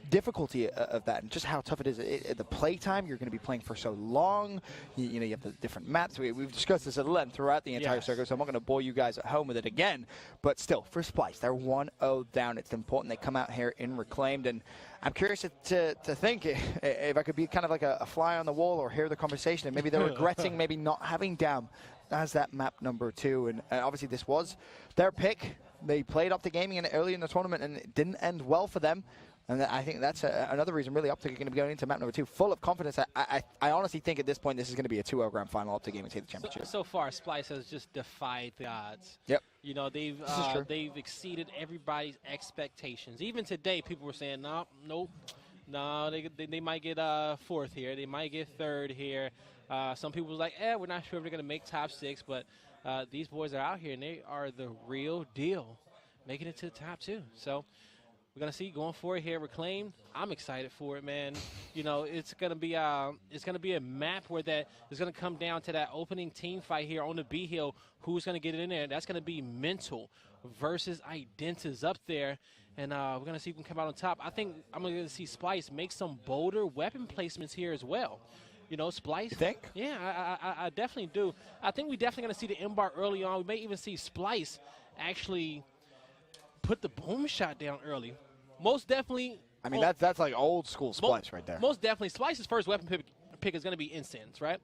D: difficulty of that and just how tough it is. The play time, you're going to be playing for so long. You know, you have the different maps. We've discussed this at length throughout the entire
E: Yes.
D: circuit, so I'm not going to bore you guys at home with it again. But still, for Splyce, they're 1-0 down. It's important they come out here in Reclaimed. And I'm curious to think if I could be kind of like a fly on the wall or hear the conversation, and maybe they're regretting maybe not having Dam as that map number 2. And obviously this was their pick. They played Optic Gaming early in the tournament, and it didn't end well for them. And I think that's another reason, really, Optic are going to be going into map number 2 full of confidence. I honestly think at this point this is going to be a 2-0 grand final. Optic Gaming take the championship.
E: So far, Splyce has just defied the odds.
D: Yep.
E: You know,
D: This is true.
E: they've exceeded everybody's expectations. Even today, people were saying, nope, they might get fourth here. They might get third here. Some people was like, we're not sure if they're going to make top 6, but these boys are out here, and they are the real deal, making it to the top 2. So we're gonna see going forward here. Reclaimed. I'm excited for it, man. You know, it's gonna be a map where that is gonna come down to that opening team fight here on the B hill. Who's gonna get it in there? That's gonna be Mental versus Identis up there, and we're gonna see who can come out on top. I think I'm gonna see Splyce make some bolder weapon placements here as well. You know, Splyce.
D: You think?
E: Yeah, I definitely do. I think we're definitely gonna see the M-bar early on. We may even see Splyce actually put the boom shot down early. Most definitely.
D: I mean, that's like old school Splyce right there.
E: Most definitely, Splyce's first weapon pick is going to be Incense, right?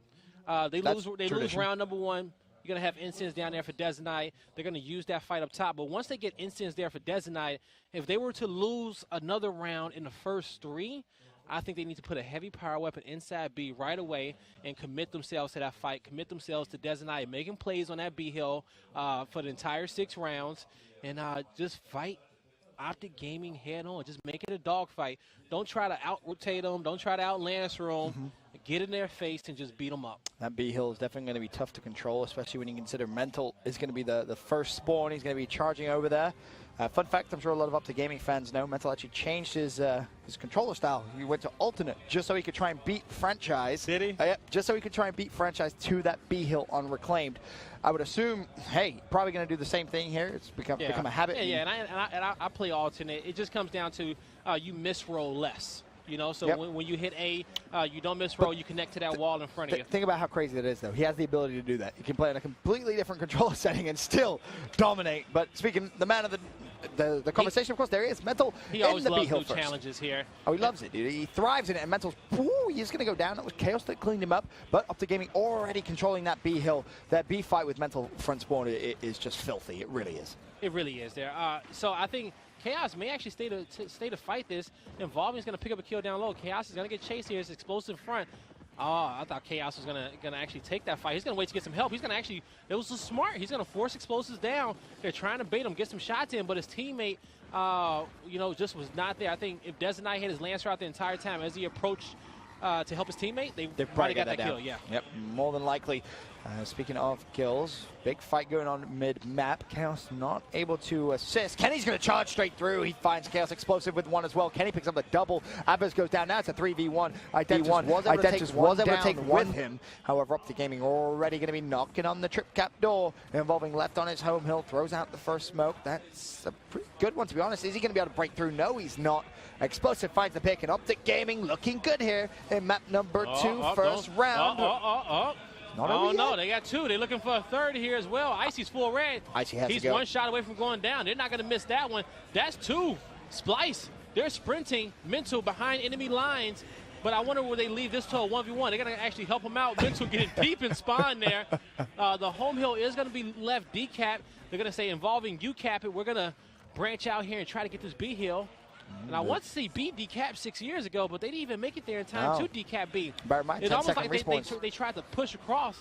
E: They
D: That's
E: lose
D: tradition.
E: round number 1. You're going to have Incense down there for Detonite. They're going to use that fight up top. But once they get Incense there for Detonite, if they were to lose another round in the first 3, I think they need to put a heavy power weapon inside B right away and commit themselves to that fight, commit themselves to Detonite, making plays on that B hill for the entire 6 rounds, and just fight Optic Gaming head on. Just make it a dogfight. Don't try to out-rotate them. Don't try to out-lancer them. Get in their face and just beat them up.
D: That B hill is definitely going to be tough to control, especially when you consider Mental is going to be the first spawn. He's going to be charging over there. Fun fact, I'm sure a lot of Optic Gaming fans know, Mental actually changed his controller style. He went to alternate just so he could try and beat Franchise.
E: Did he?
D: Yep, just so he could try and beat Franchise to that B hill on Reclaimed. I would assume, hey, probably going to do the same thing here. It's become a habit.
E: Yeah, and I play alternate. It just comes down to you misroll less. You know, so
D: Yep.
E: when you hit A, you don't misroll. You connect to that wall in front of you.
D: Think about how crazy that is, though. He has the ability to do that. He can play in a completely different controller setting and still dominate. But speaking, the man of the conversation, of course, there is Mental
E: He
D: in
E: always
D: the
E: loves
D: B hill
E: new
D: first.
E: challenges here.
D: Oh, he loves it, dude. He thrives in it, and Mental's, he's going to go down. That was Chaos that cleaned him up, but Optic Gaming already controlling that B hill. That B fight with Mental front spawn is just filthy. It really is.
E: It really is there. So I think Chaos may actually stay to fight this. Involving is going to pick up a kill down low. Chaos is going to get chased here. It's explosive front. Oh, I thought Chaos was gonna actually take that fight. He's gonna wait to get some help. He's gonna actually, it was so smart. He's gonna force explosives down. They're trying to bait him, get some shots in, but his teammate, you know, just was not there. I think if Detonite hit his Lancer out the entire time as he approached to help his teammate,
D: They've
E: might
D: probably
E: have got that
D: down.
E: kill. Yeah.
D: Yep, more than likely. Speaking of kills, big fight going on mid-map. Chaos not able to assist. Kenny's going to charge straight through. He finds Chaos explosive with one as well. Kenny picks up the double. Abas goes down. Now it's a 3v1. Identitus was able to take with him. However, Optic Gaming already going to be knocking on the trip cap door, involving left on his home hill. Throws out the first smoke. That's a pretty good one, to be honest. Is he going to be able to break through? No, he's not. Explosive finds the pick, and Optic Gaming looking good here in map number 2, first round.
E: No, they got 2. They're looking for a third here as well. Icy's full red.
D: Icy has
E: He's
D: to go.
E: 1 shot away from going down. They're not going to miss that one. That's 2. Splyce, they're sprinting. Mental behind enemy lines. But I wonder will they leave this to a 1v1. They're going to actually help him out. Mental getting deep in spawn there. The home hill is going to be left decap. They're going to say involving you cap it. We're going to branch out here and try to get this B hill. And I want to see B decap 6 years ago, but they didn't even make it there in time to decap B. It's almost like they tried to push across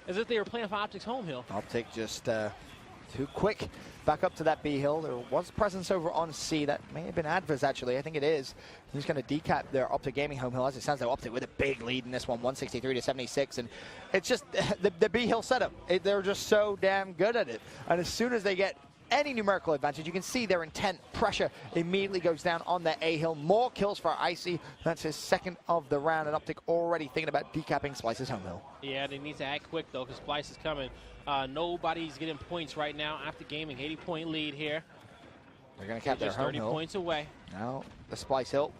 E: as if they were playing for Optic's home hill.
D: Optic just too quick back up to that B hill. There was presence over on C. That may have been Advers, actually. I think it is. He's going to decap their Optic Gaming home hill. As it sounds like Optic with a big lead in this one, 163 to 76. And it's just the B hill setup. They're just so damn good at it. And as soon as they get any numerical advantage, you can see their intent pressure immediately goes down on their A hill. More kills for Icy. That's his 2nd of the round, and Optic already thinking about decapping Splyce's home hill.
E: Yeah, they need to act quick though, because Splyce is coming. Nobody's getting points right now. After Gaming, 80-point lead here.
D: They're going to cap their home
E: 30
D: hill.
E: points away.
D: Now the Splyce hill.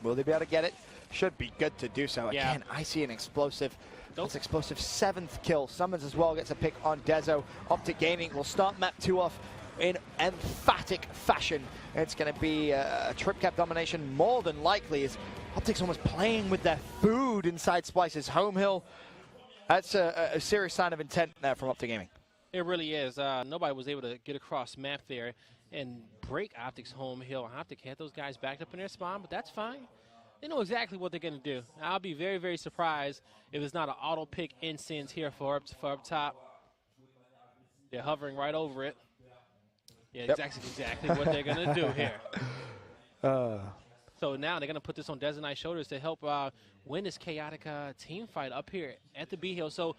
D: Will they be able to get it? Should be good to do so.
E: Yeah.
D: Again, Icy and explosive. That's explosive 7th kill. Summons as well gets a pick on Dezo. Optic Gaming will start map 2 off in emphatic fashion. It's going to be a trip cap domination more than likely, as Optic's almost playing with their food inside Splyce's home hill. That's a serious sign of intent there from Optic Gaming.
E: It really is. Nobody was able to get across map there and break Optic's home hill. Optic had those guys backed up in their spawn, but that's fine. They know exactly what they're going to do. I'll be very, very surprised if it's not an auto pick incense here for up top. They're hovering right over it. Yeah, exactly what they're going to do here. So now they're going to put this on Designite's shoulders to help win this chaotic team fight up here at the B hill. So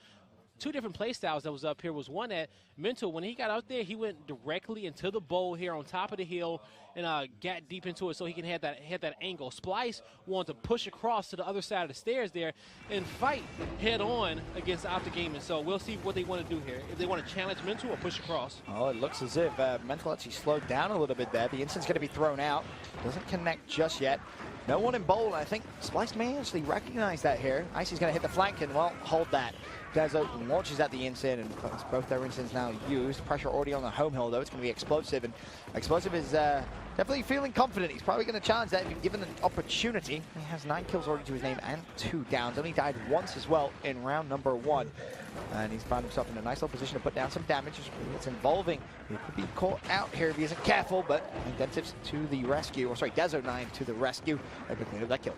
E: 2 different play styles that was up here was one that Mental, when he got out there, he went directly into the bowl here on top of the hill and got deep into it so he can have that angle. Splyce wanted to push across to the other side of the stairs there and fight head on against Optic Gaming. So we'll see what they want to do here. If they want to challenge Mental or push across.
D: Oh, it looks as if Mental actually slowed down a little bit there. The instant's going to be thrown out. Doesn't connect just yet. No one in bowl. I think Splyce may actually recognize that here. Icy's going to hit the flank and, well, hold that. Dezo launches at the instant, and both their instants now used. Pressure already on the home hill, though. It's going to be Explosive, and Explosive is definitely feeling confident. He's probably going to challenge that if given the opportunity. He has 9 kills already to his name and 2 downs. Only died once as well in round number 1. And he's found himself in a nice little position to put down some damage. It's involving. He could be caught out here if he isn't careful, but Identitus to the rescue. Or sorry, Dezo9 to the rescue. Able to clean up that kill.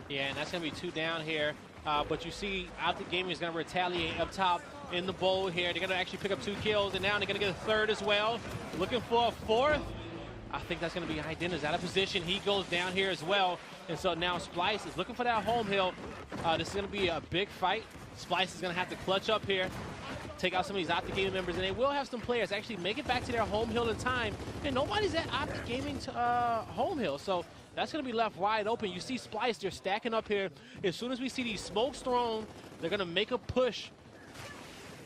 E: Yeah, and that's going to be 2 down here. But you see Optic Gaming is going to retaliate up top in the bowl here. They're going to actually pick up 2 kills, and now they're going to get a 3rd as well. Looking for a 4th. I think that's going to be Identitus out of position. He goes down here as well. And so now Splyce is looking for that home hill. This is going to be a big fight. Splyce is going to have to clutch up here, take out some of these Optic Gaming members, and they will have some players actually make it back to their home hill in time. And nobody's at Optic Gaming's home hill. So that's going to be left wide open. You see Splyce, they're stacking up here. As soon as we see these smokes thrown, they're going to make a push.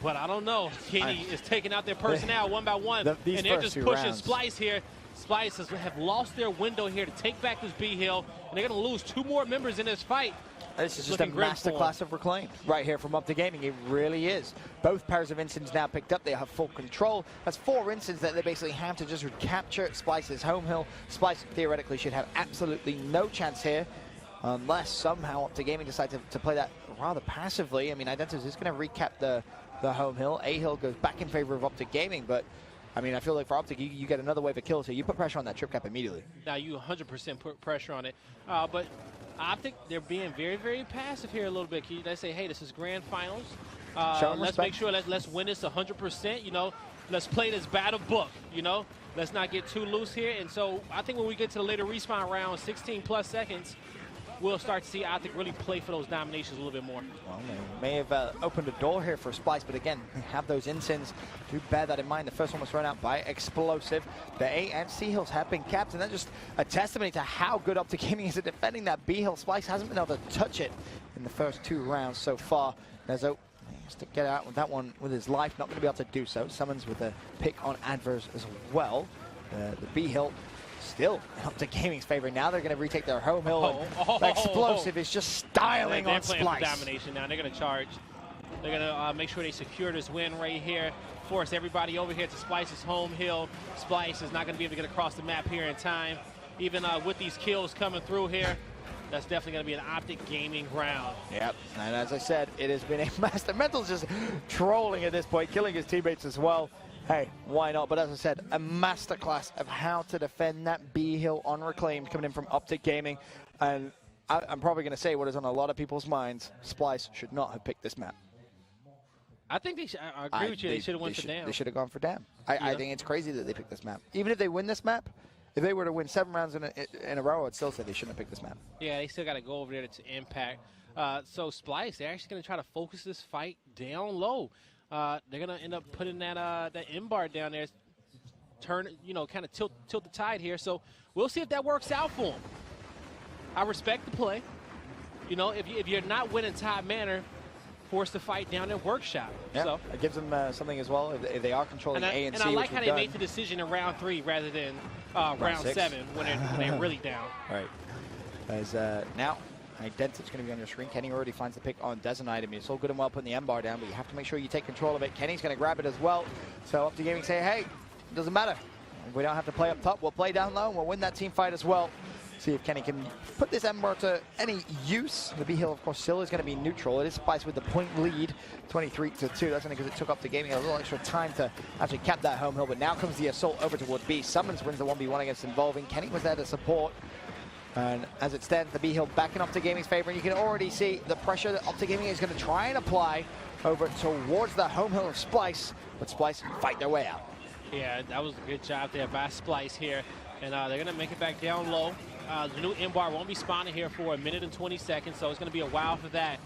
E: But I don't know. Kenny is taking out their personnel one by one, and they're just pushing Splyce here. Splyce have lost their window here to take back this B hill, and they're going to lose 2 more members in this fight.
D: This is just a masterclass of Reclaim right here from Optic Gaming. It really is. Both pairs of instants now picked up. They have full control. That's 4 instants that they basically have to just recapture Splyce's home hill. Splyce theoretically should have absolutely no chance here, unless somehow Optic Gaming decides to play that rather passively. I mean, Identitus is going to recap the home hill. A hill goes back in favor of Optic Gaming, but I mean, I feel like for Optic, you get another wave of kills, so you put pressure on that trip cap immediately.
E: Now you 100% put pressure on it, but Optic, they're being very, very passive here a little bit. They say, hey, this is grand finals. Let's make sure let's win this 100%. You know, let's play this battle book. You know, let's not get too loose here. And so I think when we get to the later respawn round, 16+ seconds, we'll start to see Optic really play for those dominations a little bit more.
D: Well, they may have opened a door here for Splyce, but again, they have those insins. Do bear that in mind. The first one was thrown out by Explosive. The A and C hills have been capped, and that's just a testimony to how good Optic Gaming is at defending that B hill. Splyce hasn't been able to touch it in the first 2 rounds so far. Nezo has to get out with that one with his life, not going to be able to do so. Summons with a pick on Adverse as well. The B hill still up to Gaming's favor. Now they're going to retake their home hill. Explosive is just styling on
E: playing
D: Splyce.
E: For domination now. They're going to charge. They're going to make sure they secure this win right here. Force everybody over here to Splyce's home hill. Splyce is not going to be able to get across the map here in time. Even with these kills coming through here, that's definitely going to be an Optic Gaming round.
D: Yep, and as I said, it has been a master. Mental's just trolling at this point, killing his teammates as well. Hey, why not? But as I said, a masterclass of how to defend that B hill on Reclaimed coming in from Optic Gaming. And I'm probably going to say what is on a lot of people's minds. Splyce should not have picked this map.
E: I think they should. I agree with you. They should have went for Dam.
D: They should have gone for Dam. I think it's crazy that they picked this map. Even if they win this map, if they were to win 7 rounds in a row, I'd still say they shouldn't have picked this map.
E: Yeah, they still got to go over there to impact. So Splyce, they're actually going to try to focus this fight down low. They're going to end up putting that M bar down there, turn, kind of tilt the tide here. So we'll see if that works out for them. I respect the play. If you're not winning top manner, force the fight down in workshop.
D: Yeah,
E: so
D: it gives them something as well if they are controlling A and C.
E: And I like how they made the decision in round 3 rather than round 7 when they're really down.
D: All right. As now, Identity's going to be on your screen. Kenny already finds the pick on Desert Item. It's all good and well putting the M bar down, but you have to make sure you take control of it. Kenny's going to grab it as well. So Optic Gaming say, hey, it doesn't matter. We don't have to play up top. We'll play down low and we'll win that team fight as well. See if Kenny can put this M bar to any use. The B hill, of course, still is going to be neutral. It is Splyce with the point lead, 23-2. That's only because it took Optic Gaming a little extra time to actually cap that home hill. But now comes the assault over toward B. Summons wins the 1v1 against Involving. Kenny was there to support. And as it stands, the B hill back in Optic Gaming's favor. And you can already see the pressure that Optic Gaming is going to try and apply over towards the home hill of Splyce. But Splyce fight their way out.
E: Yeah, that was a good job there by Splyce here. And they're going to make it back down low. The new M bar won't be spawning here for 1 minute and 20 seconds, so it's going to be a while for that.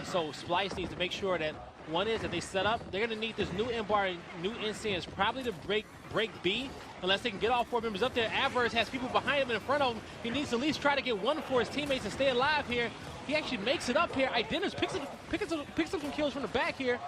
E: So Splyce needs to make sure that one is that they set up. They're going to need this new M bar and new incense probably to break B, unless they can get all 4 members up there. Adverse has people behind him and in front of him. He needs to at least try to get one for his teammates and stay alive here. He actually makes it up here. Identis picks up some kills from the back here.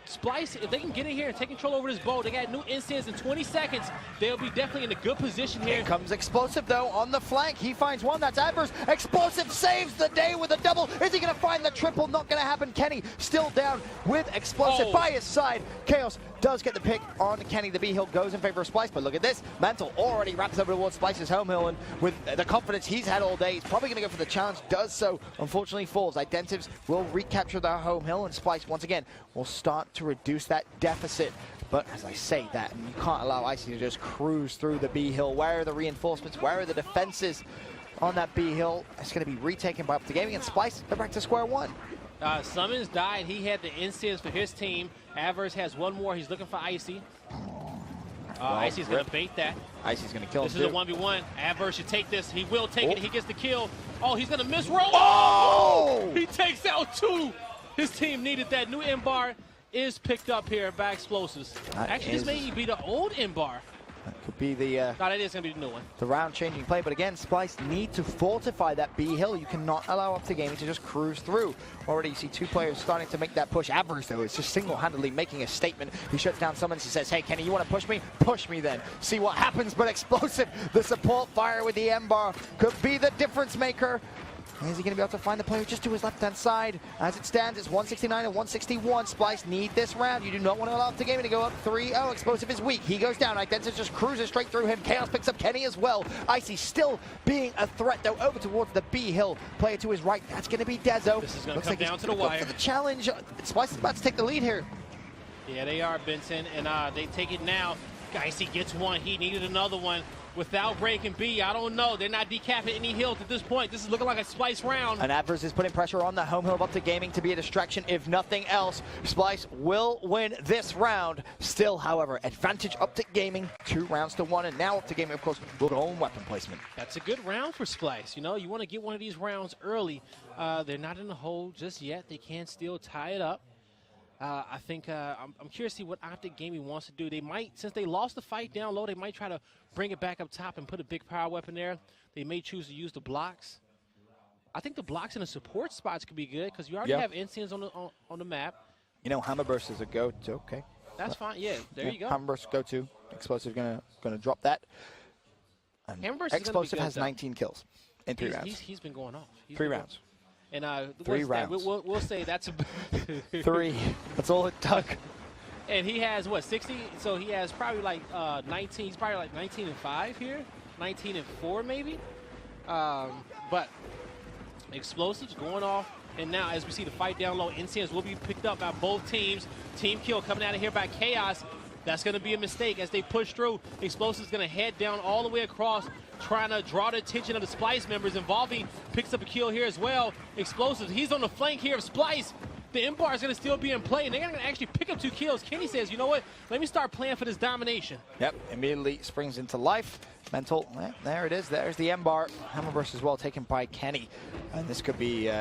E: Splyce, if they can get in here and take control over this boat, they got new incense in 20 seconds. They'll be definitely in a good position here.
D: Here comes Explosive, though, on the flank. He finds one. That's Adverse. Explosive saves the day with a double. Is he going to find the triple? Not going to happen. Kenny still down with Explosive by his side. Chaos does get the pick on Kenny. The B hill goes in favor of Splyce, but look at this. Mantle already wraps over towards Splyce's home hill, and with the confidence he's had all day, he's probably going to go for the challenge. Does so. Unfortunately falls. Identives will recapture their home hill, and Splyce once again will start to reduce that deficit. But as I say that, you can't allow Icy to just cruise through the B hill. Where are the reinforcements? Where are the defenses on that B hill? It's going to be retaken by Optic Gaming, and Splyce, they're back to square one.
E: Summons died. He had the incense for his team. Adverse has one more. He's looking for Icy. Icy's going to bait that.
D: Icy's going to kill him.
E: This is a 1v1. Adverse should take this. He will take it. He gets the kill. Oh, he's going to miss roll.
D: Oh!
E: He takes out 2. His team needed that. New M bar is picked up here by Explosives. Actually, this may be the old M bar.
D: That could be the
E: no, that is going to be the new one.
D: The round-changing play, but again, Splyce need to fortify that B hill. You cannot allow Optic Gaming to just cruise through. Already you see 2 players starting to make that push. Adverse, though, is just single-handedly making a statement. He shuts down Summons. He says, hey, Kenny, you want to push me? Push me then. See what happens, but Explosive, the support fire with the M-bar could be the difference maker. Is he going to be able to find the player just to his left-hand side? As it stands, it's 169 and 161. Splyce need this round. You do not want to allow Optic Gaming to go up 3-0. Explosive is weak. He goes down. Identity just cruises straight through him. Chaos picks up Kenny as well. Icy still being a threat, though, over towards the B hill. Player to his right. That's going to be Dezo.
E: This is going to come down to the wire.
D: For the challenge. Splyce is about to take the lead here.
E: Yeah, they are, Benson, and they take it now. Icy gets one. He needed another one. without breaking B. I don't know. They're not decapping any hills at this point. This is looking like a Splyce round.
D: And Adverse is putting pressure on the home hill of Optic Gaming to be a distraction, if nothing else. Splyce will win this round. Still, however, advantage Optic Gaming, 2 rounds to 1. And now Optic Gaming, of course, will go on weapon placement.
E: That's a good round for Splyce. You know, you want to get one of these rounds early. They're not in the hole just yet. They can still tie it up. I think I'm curious to see what Optic Gaming wants to do. They might, since they lost the fight down low, they might try to bring it back up top and put a big power weapon there. They may choose to use the blocks. I think the blocks in the support spots could be good because you already have incense on the map.
D: You know, Hammerburst is a go-to. Okay.
E: That's fine. Yeah, there you go.
D: Hammerburst go-to. Explosive gonna drop that. And
E: Hammerburst
D: Explosive
E: is
D: has 19 kills in 3 rounds.
E: He's been going off.
D: 3 rounds.
E: And
D: 3 rounds.
E: We'll say that's a
D: 3. That's all it took.
E: And he has what, 60? So he has probably like 19. He's probably like 19-5 here, 19-4 maybe. But explosives going off. And now, as we see the fight down low, incense will be picked up by both teams. Team kill coming out of here by Chaos. That's going to be a mistake as they push through. Explosive's going to head down all the way across, trying to draw the attention of the Splyce members. Involving picks up a kill here as well. Explosives, he's on the flank here of Splyce. The M-bar is going to still be in play, and they're going to actually pick up 2 kills. Kenny says, you know what, let me start playing for this domination.
D: Yep, immediately springs into life. Mental, there it is. There's the M-bar. Hammerburst as well taken by Kenny. And this could be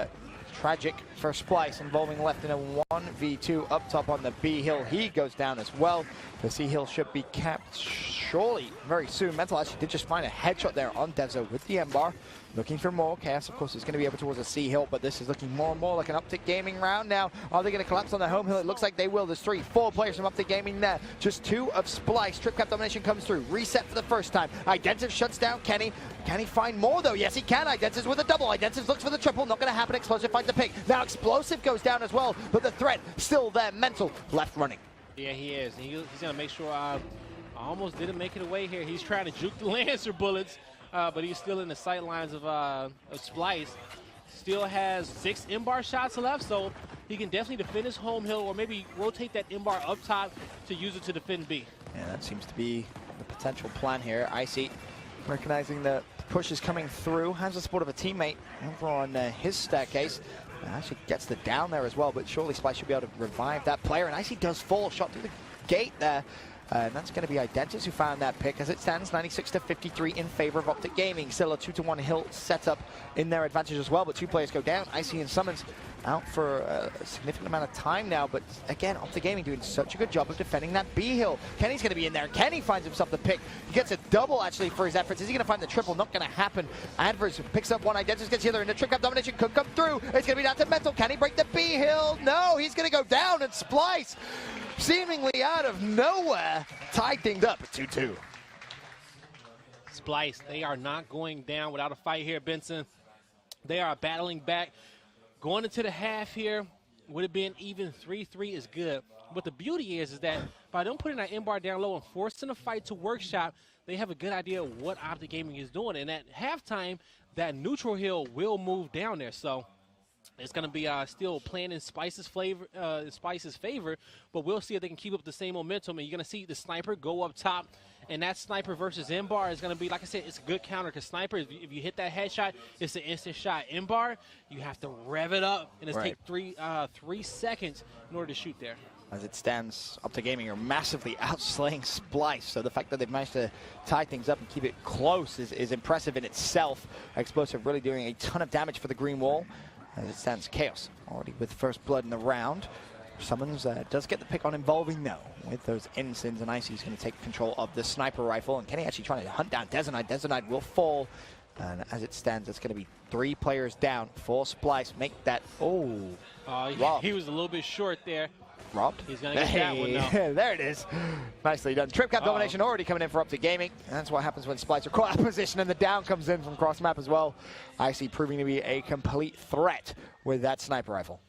D: tragic for Splyce, involving left in a 1v2 up top on the B hill. He goes down as well. The C hill should be capped surely very soon. Mental actually did just find a headshot there on Dezo with the M-bar. Looking for more. Chaos, of course, is going to be able towards the C hill, but this is looking more and more like an Optic Gaming round now. Are they going to collapse on the home hill? It looks like they will. There's 4 players from Optic Gaming there. Just 2 of Splyce. Trip cap domination comes through. Reset for the first time. Identiv shuts down Kenny. Can he find more, though? Yes, he can. Identiv with a double. Identiv looks for the triple. Not going to happen. Explosive finds the pick. Now Explosive goes down as well, but the threat still there. Mental left running.
E: Yeah, he is. He's going to make sure. I almost didn't make it away here. He's trying to juke the Lancer bullets. But he's still in the sight lines of Splyce. Still has 6 M-bar shots left, so he can definitely defend his home hill or maybe rotate that M-bar up top to use it to defend B.
D: Yeah, that seems to be the potential plan here. Icy recognizing the push is coming through, has the support of a teammate over on his staircase. Actually gets the down there as well, but surely Splyce should be able to revive that player. And Icy does fall, shot through the gate there. And that's going to be Identis who found that pick. As it stands, 96-53 in favor of Optic Gaming. Still a 2-1 hill setup in their advantage as well, but 2 players go down. Icy and Summons out for a significant amount of time now, but again, Optic Gaming doing such a good job of defending that B hill. Kenny's going to be in there. Kenny finds himself the pick. He gets a double, actually, for his efforts. Is he going to find the triple? Not going to happen. Adverse picks up one. Identis gets the other, and the trick up domination could come through. It's going to be down to Mental. Can he break the B hill? No, he's going to go down, and Splyce, seemingly out of nowhere, tied things up at 2-2.
E: Splyce, they are not going down without a fight here, Benson. They are battling back. Going into the half here, would have been even 3-3 is good. But the beauty is that by them putting that M-bar down low and forcing the fight to workshop, they have a good idea of what Optic Gaming is doing. And at halftime, that neutral hill will move down there. So it's going to be still playing in Splyce's favor, but we'll see if they can keep up the same momentum. And you're going to see the sniper go up top, and that sniper versus M-bar is going to be, like I said, it's a good counter because sniper, if you hit that headshot, it's an instant shot. M-bar, you have to rev it up, and it's take 3 seconds in order to shoot there.
D: As it stands, Optic Gaming are massively outslaying Splyce, so the fact that they've managed to tie things up and keep it close is impressive in itself. Explosive really doing a ton of damage for the green wall. As it stands, Chaos already with first blood in the round. Summons does get the pick on Involving, no. With those ensigns, and Icy's going to take control of the sniper rifle. And Kenny actually trying to hunt down Desonide. Desonide will fall. And as it stands, it's going to be 3 players down for Splyce. Make that,
E: he was a little bit short there.
D: Robbed?
E: He's going to get that one now.
D: There it is. Nicely done. Trip cap domination already coming in for Optic Gaming. And that's what happens when Splyce are caught out of position and the down comes in from cross map as well. Icy proving to be a complete threat with that sniper rifle.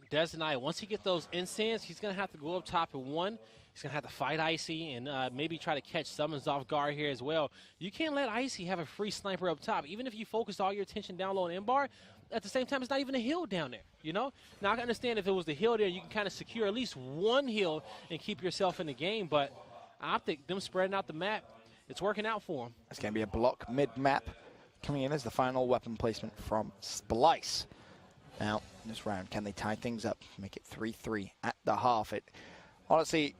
E: Desonide, once he gets those incense, he's going to have to go up top at 1. He's going to have to fight Icy and maybe try to catch Summons off guard here as well. You can't let Icy have a free sniper up top. Even if you focus all your attention down low on M-bar, at the same time, it's not even a hill down there, you know? Now, I can understand if it was the hill there, you can kind of secure at least 1 hill and keep yourself in the game, but Optic, them spreading out the map, it's working out for him.
D: It's going to be a block mid-map. Coming in as the final weapon placement from Splyce. Now, in this round, can they tie things up, make it 3-3 at the half? It honestly,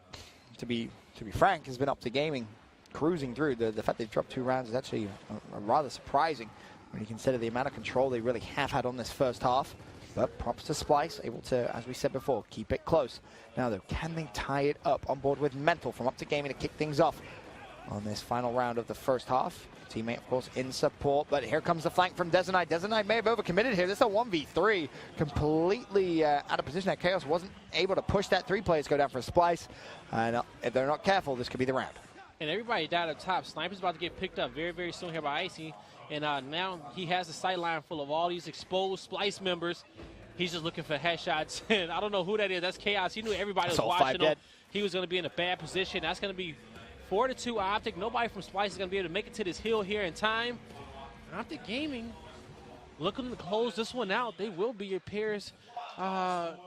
D: to be frank, has been Optic Gaming cruising through. The fact they've dropped 2 rounds is actually rather surprising when you consider the amount of control they really have had on this first half. But props to Splyce, able to, as we said before, keep it close. Now though, can they tie it up? On board with Mental from Optic Gaming to kick things off on this final round of the first half. Teammate, of course, in support, but here comes the flank from Desonite. Desonite may have overcommitted here. This is a 1v3, completely out of position. That Chaos wasn't able to push that. 3 players go down for Splyce, and if they're not careful, this could be the round.
E: And everybody down at the top. Sniper's about to get picked up very, very soon here by Icy, and now he has a sight line full of all these exposed Splyce members. He's just looking for headshots, and I don't know who that is. That's Chaos. He knew everybody was watching him. He was going to be in a bad position. That's going to be 4-2 Optic. Nobody from Splyce is going to be able to make it to this hill here in time. Optic Gaming looking to close this one out. They will be your pairs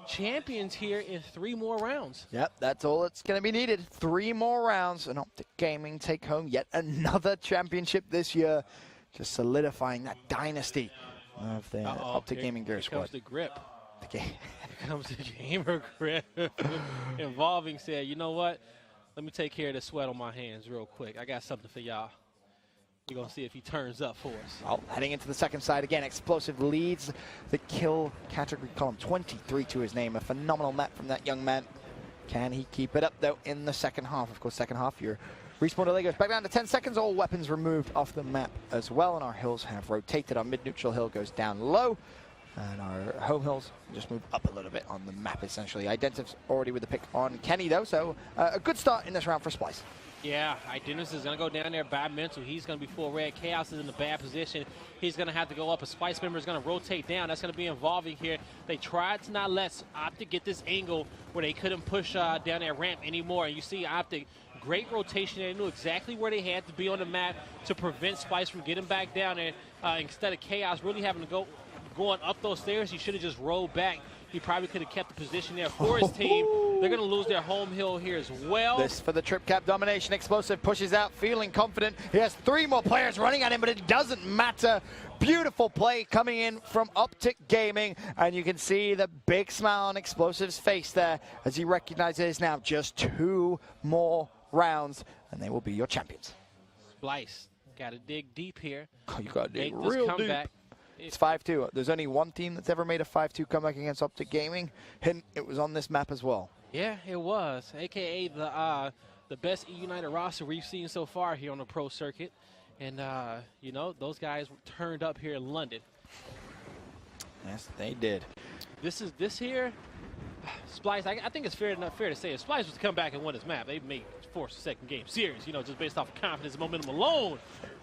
E: champions here in 3 more rounds.
D: Yep, that's all that's going to be needed. 3 more rounds, and Optic Gaming take home yet another championship this year, just solidifying that dynasty of the Optic Gaming Gear Squad.
E: Here comes the grip. Here comes the gamer grip. Involving said, you know what? Let me take care of the sweat on my hands real quick. I got something for y'all. We're going to see if he turns up for us.
D: Well, heading into the second side again, Explosive leads the kill category column. 23 to his name. A phenomenal map from that young man. Can he keep it up, though, in the second half? Of course, second half, your respawn delay goes back down to 10 seconds. All weapons removed off the map as well, and our hills have rotated. Our mid-neutral hill goes down low, and our home hills just move up a little bit on the map, essentially. Identiv's already with the pick on Kenny, though, so a good start in this round for Splyce.
E: Yeah, Identis is going to go down there by Mental. He's going to be full red. Chaos is in a bad position. He's going to have to go up. A Splyce member is going to rotate down. That's going to be involving here. They tried to not let Optic get this angle where they couldn't push down that ramp anymore. And you see Optic, great rotation. They knew exactly where they had to be on the map to prevent Splyce from getting back down there. Instead of Chaos really having to going up those stairs, he should have just rolled back. He probably could have kept the position there for his team. They're going to lose their home hill here as well.
D: This for the trip cap domination. Explosive pushes out, feeling confident. He has 3 more players running at him, but it doesn't matter. Beautiful play coming in from Optic Gaming, and you can see the big smile on Explosive's face there as he recognizes now just 2 more rounds, and they will be your champions.
E: Splyce, got to dig deep here.
D: Oh, you got to dig real deep. It's 5-2. There's only one team that's ever made a 5-2 comeback against Optic Gaming, and it was on this map as well.
E: Yeah, it was, a.k.a. the best E-United roster we've seen so far here on the pro circuit. And, you know, those guys turned up here in London.
D: Yes, they did.
E: This here, Splyce, I think it's fair to say if Splyce was to come back and win this map, they may force a second game series, you know, just based off of confidence and momentum alone.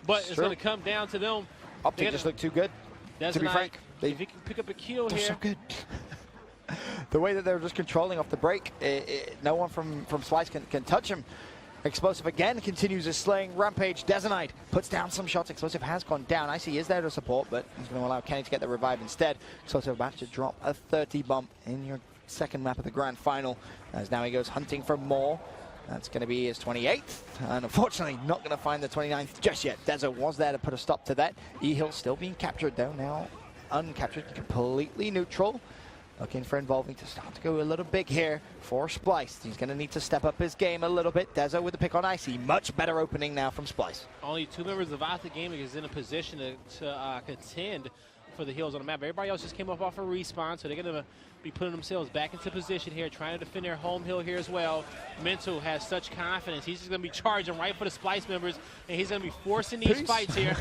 E: But it's going to come down to them.
D: Optic just looked too good. To be frank,
E: if he can pick up a kill here.
D: So good. The way that they're just controlling off the break, no one from Splyce can touch him. Explosive again continues his slaying rampage. Desonite puts down some shots. Explosive has gone down. Icy is there to support, but he's going to allow Kenny to get the revive instead. Explosive about to drop a 30 bump in your second map of the grand final, as now he goes hunting for more. That's going to be his 28th, and unfortunately not going to find the 29th just yet. Dezo was there to put a stop to that. E-Hill still being captured, though, now uncaptured, completely neutral. Looking for Involving to start to go a little big here for Splyce. He's going to need to step up his game a little bit. Dezo with the pick on Icy. Much better opening now from Splyce.
E: Only 2 members of Optic Gaming is in a position to contend for the hills on the map. Everybody else just came off a respawn, so they're going to be putting themselves back into position here, trying to defend their home hill here as well. Mental has such confidence. He's just going to be charging right for the Splyce members, and he's going to be forcing these fights here.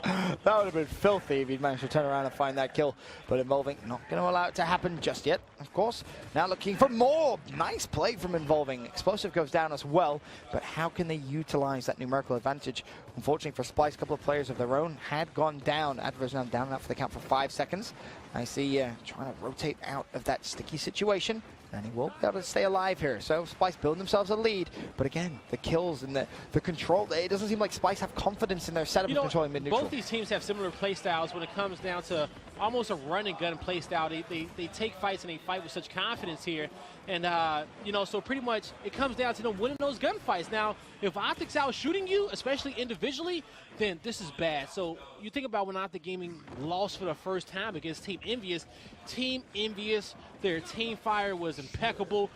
D: That would have been filthy if he'd managed to turn around and find that kill. But Involving not going to allow it to happen just yet, of course. Now looking for more. Nice play from Involving. Explosive goes down as well. But how can they utilize that numerical advantage? Unfortunately for Splyce, a couple of players of their own had gone down. Adverse now down and out for the count for 5 seconds. I see trying to rotate out of that sticky situation. And he will be able to stay alive here. So Splyce building themselves a lead. But again, the kills and the control, it doesn't seem like Splyce have confidence in their setup of controlling mid-neutral.
E: Both these teams have similar play styles when it comes down to almost a run and gun play style. They take fights and they fight with such confidence here. And, so pretty much it comes down to them winning those gunfights. Now, if Optic's out shooting you, especially individually, then this is bad. So you think about when Optic Gaming lost for the first time against Team Envious. Team Envious, their team fire was impeccable.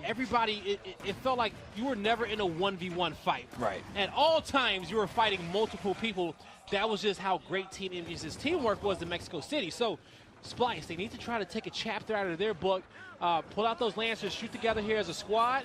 E: Everybody, it felt like you were never in a 1v1 fight.
D: Right.
E: At all times, you were fighting multiple people. That was just how great Team Envious's teamwork was in Mexico City. So Splyce, they need to try to take a chapter out of their book, pull out those Lancers, shoot together here as a squad.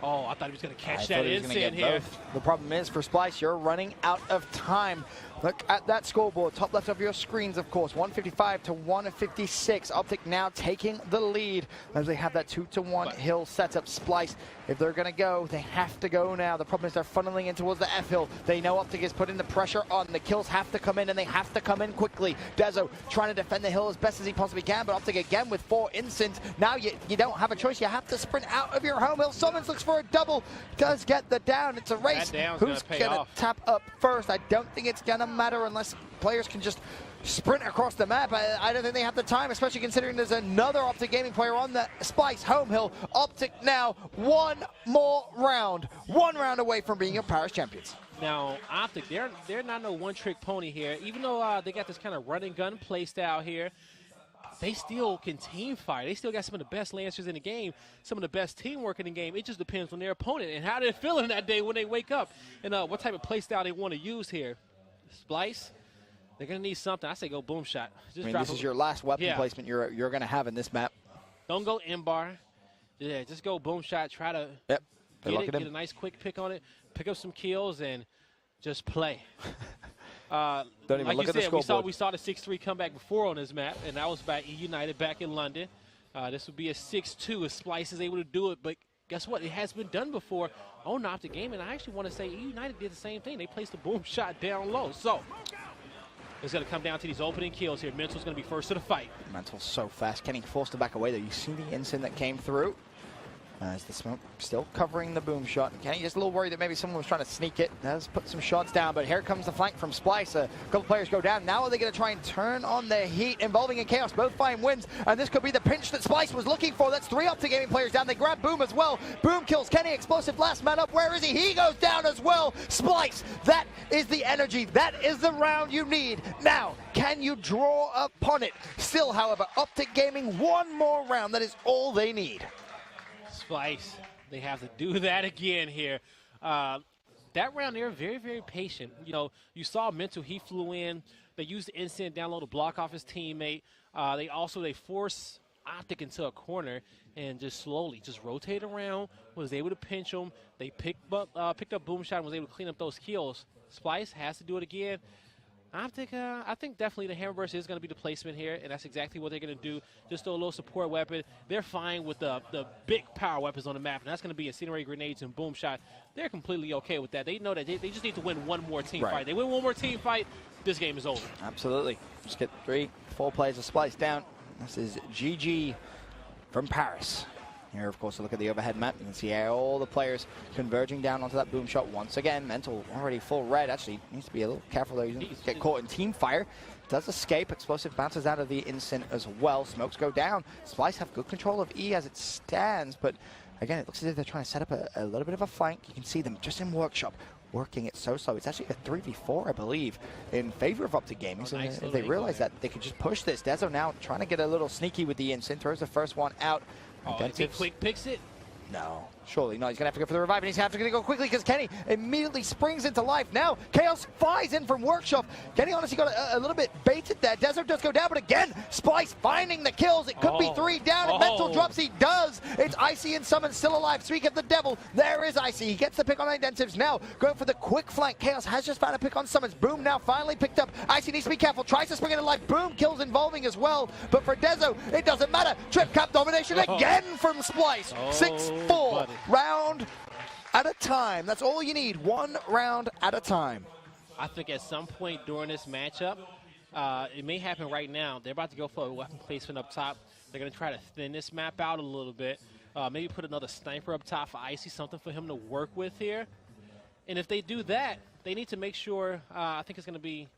E: Oh, I thought he was going to catch that instant here.
D: Both. The problem is for Splyce, you're running out of time. Look at that scoreboard, top left of your screens, of course, 155 to 156. Optic now taking the lead as they have that 2-to-1 hill setup. Splyce, if they're going to go, they have to go now. The problem is they're funneling in towards the F hill. They know Optic is putting the pressure on. The kills have to come in, and they have to come in quickly. Dezo trying to defend the hill as best as he possibly can, but Optic again with 4 instants. Now you don't have a choice. You have to sprint out of your home hill. Summons looks for a double, does get the down. It's a race. Who's going to tap up first? I don't think it's going to matter unless players can just sprint across the map. I don't think they have the time, especially considering there's another Optic Gaming player on the Splyce home hill. Optic now one more round. 1 round away from being your Paris champions.
E: Now, Optic, they're not no one-trick pony here. Even though they got this kind of run-and-gun play style here, they still can team fight. They still got some of the best Lancers in the game, some of the best teamwork in the game. It just depends on their opponent and how they're feeling that day when they wake up and what type of play style they want to use here. Splyce, they're going to need something. I say go boom shot. Just
D: this is your last weapon placement you're going to have in this map.
E: Don't go M-bar. Yeah, just go boom shot. Try to get a nice quick pick on it, pick up some kills, and just play.
D: Don't even
E: like
D: look
E: you
D: at the
E: said,
D: scoreboard.
E: we saw the 6-3 comeback before on this map, and that was by E United back in London. This would be a 6-2 if Splyce is able to do it, but guess what? It has been done before on Optic Gaming, and I actually want to say E United did the same thing. They placed a boom shot down low. So it's going to come down to these opening kills here. Mental's going to be first to the fight.
D: Mental's so fast. Kenny forced to back away, though. You see the instant that came through. As the smoke still covering the boom shot. Kenny just a little worried that maybe someone was trying to sneak it. Does put some shots down, but here comes the flank from Splyce. A couple players go down. Now are they going to try and turn on the heat, involving in chaos? Both find wins, and this could be the pinch that Splyce was looking for. That's 3 Optic Gaming players down. They grab Boom as well. Boom kills Kenny. Explosive last man up. Where is he? He goes down as well. Splyce, that is the energy. That is the round you need. Now, can you draw upon it? Still, however, Optic Gaming, 1 more round. That is all they need.
E: Splyce, they have to do that again here. That round, they're very, very patient. You know, you saw Mental, he flew in. They used the instant down low to block off his teammate. They force Optic into a corner and just slowly just rotate around, was able to pinch him. They picked up boom shot and was able to clean up those kills. Splyce has to do it again. Optic, I think definitely the Hammerburst is going to be the placement here, and that's exactly what they're going to do. Just throw a little support weapon. They're fine with the big power weapons on the map, and that's going to be incendiary grenades and boom shot. They're completely okay with that. They know that they just need to win 1 more team fight. They win 1 more team fight, this game is over.
D: Absolutely. Just get 3, 4 players of Splyce down. This is GG from Paris. Here, of course, a look at the overhead map. You can see all the players converging down onto that boom shot once again. Mental already full red. Actually, needs to be a little careful though. He doesn't get caught in team fire. Does escape. Explosive bounces out of the instant as well. Smokes go down. Splyce have good control of E as it stands, but again, it looks as if they're trying to set up a little bit of a flank. You can see them just in workshop, working it so slow. It's actually a 3v4, I believe, in favor of Optic Gaming. So if they realize that they could just push this. Dezo now trying to get a little sneaky with the instant. Throws the first one out.
E: If he quick picks it?
D: No, surely not. He's going to have to go for the revive, and he's going to have to go quickly because Kenny immediately springs into life. Now, Chaos flies in from Workshop. Kenny honestly got a little bit baited there. Dezo does go down, but again, Splyce finding the kills. It could be 3 down, and Mental drops. He does. It's Icy and Summon still alive. Speak of the devil, there is Icy. He gets the pick on Identives. Now, going for the quick flank. Chaos has just found a pick on Summons. Boom now finally picked up. Icy needs to be careful. Tries to spring into life. Boom kills involving as well. But for Dezo, it doesn't matter. Trip cap domination again from Splyce. 6-4. Round at a time. That's all you need. 1 round at a time.
E: I think at some point during this matchup, it may happen right now. They're about to go for a weapon placement up top. They're going to try to thin this map out a little bit. Maybe put another sniper up top for Icy, something for him to work with here. And if they do that, they need to make sure, I think it's going to be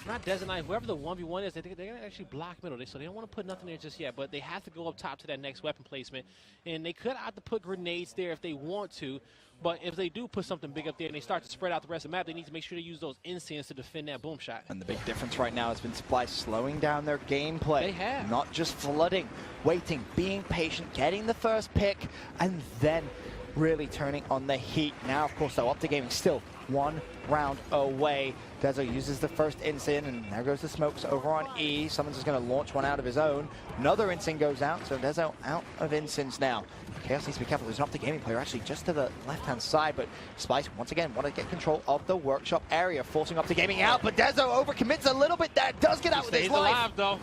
E: not Designite, whoever the 1v1 is, they're going to actually block middle. So they don't want to put nothing there just yet, but they have to go up top to that next weapon placement. And they could opt to put grenades there if they want to, but if they do put something big up there and they start to spread out the rest of the map, they need to make sure they use those incense to defend that boom shot.
D: And the big difference right now has been Splyce slowing down their gameplay.
E: They have.
D: Not just flooding, waiting, being patient, getting the first pick, and then really turning on the heat. Now, of course, though, Optic Gaming still 1 round away. Dezo uses the first Insyn, and there goes the smokes over on E. Someone's just going to launch one out of his own. Another Insyn goes out, so Dezo out of Insyns now. Chaos needs to be careful. There's an Optic Gaming player actually just to the left-hand side, but Splyce, once again, want to get control of the workshop area, forcing Optic Gaming out, but Dezo overcommits a little bit there. Does get out with his life.
E: Alive, though.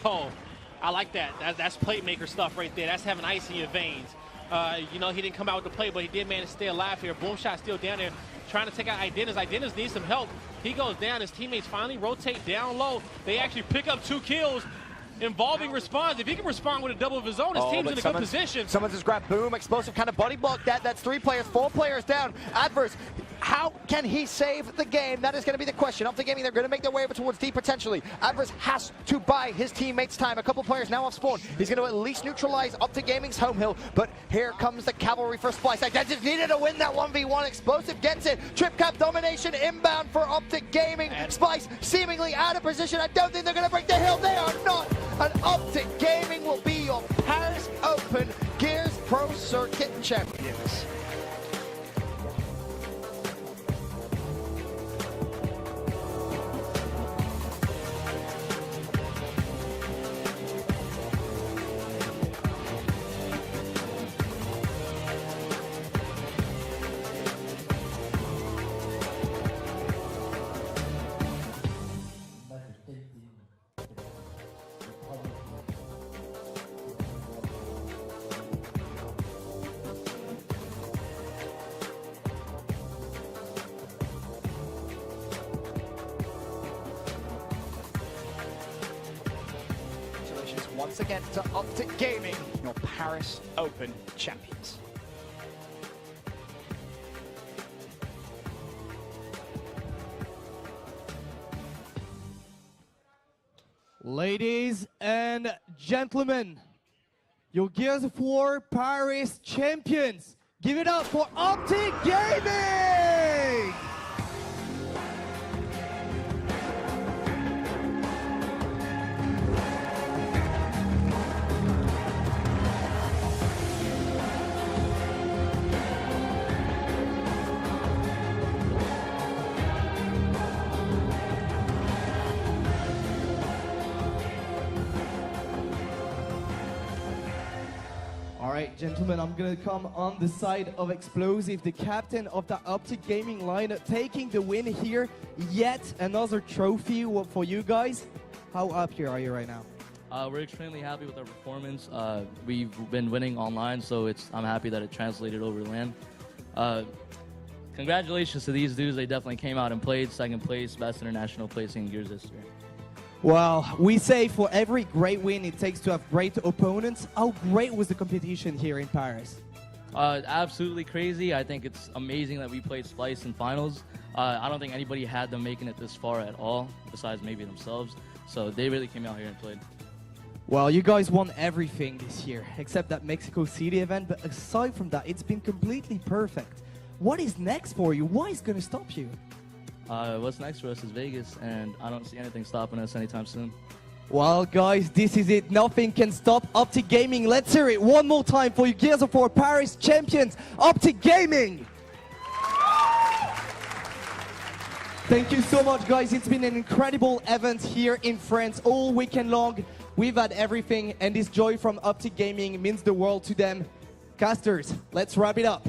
E: Oh, I like that. That's playmaker stuff right there. That's having ice in your veins. You know, he didn't come out with the play, but he did manage to stay alive here. Boom shot still down there, trying to take out Identis. Identis needs some help. He goes down. His teammates finally rotate down low. They actually pick up 2 kills. Involving responds. If he can respond with a double of his own, his team's in a good position.
D: Someone just grabbed Boom, explosive kind of body block. That's 3 players, 4 players down. Adverse, how can he save the game? That is going to be the question. Optic Gaming, they're going to make their way over towards D potentially. Adverse has to buy his teammates time. A couple players now off spawn. He's going to at least neutralize Optic Gaming's home hill, but here comes the cavalry for Splyce. That just needed to win that 1v1. Explosive gets it. Trip cap domination inbound for Optic Gaming. Splyce seemingly out of position. I don't think they're going to break the hill. They are not. And Optic Gaming will be your Paris Open Gears Pro Circuit champions. Once again to Optic Gaming, your Paris Open champions.
A: Ladies and gentlemen, your Gears of War Paris champions. Give it up for Optic Gaming! All right, gentlemen, I'm gonna come on the side of Explosive, the captain of the Optic Gaming lineup, taking the win here. Yet another trophy for you guys. How happy are you right now?
G: We're extremely happy with our performance. We've been winning online, so I'm happy that it translated over to LAN. Congratulations to these dudes. They definitely came out and played. 2nd place, best international placing in Gears history.
A: Well, we say for every great win, it takes to have great opponents. How great was the competition here in Paris?
G: Absolutely crazy. I think it's amazing that we played Splyce in finals. I don't think anybody had them making it this far at all, besides maybe themselves. So they really came out here and played.
A: Well, you guys won everything this year, except that Mexico City event. But aside from that, it's been completely perfect. What is next for you? What is going to stop you?
G: What's next for us is Vegas, and I don't see anything stopping us anytime soon.
A: Well, guys, this is it. Nothing can stop Optic Gaming. Let's hear it one more time for you Gears of War Paris champions, Optic Gaming. Thank you so much, guys. It's been an incredible event here in France all weekend long. We've had everything, and this joy from Optic Gaming means the world to them. Casters, let's wrap it up.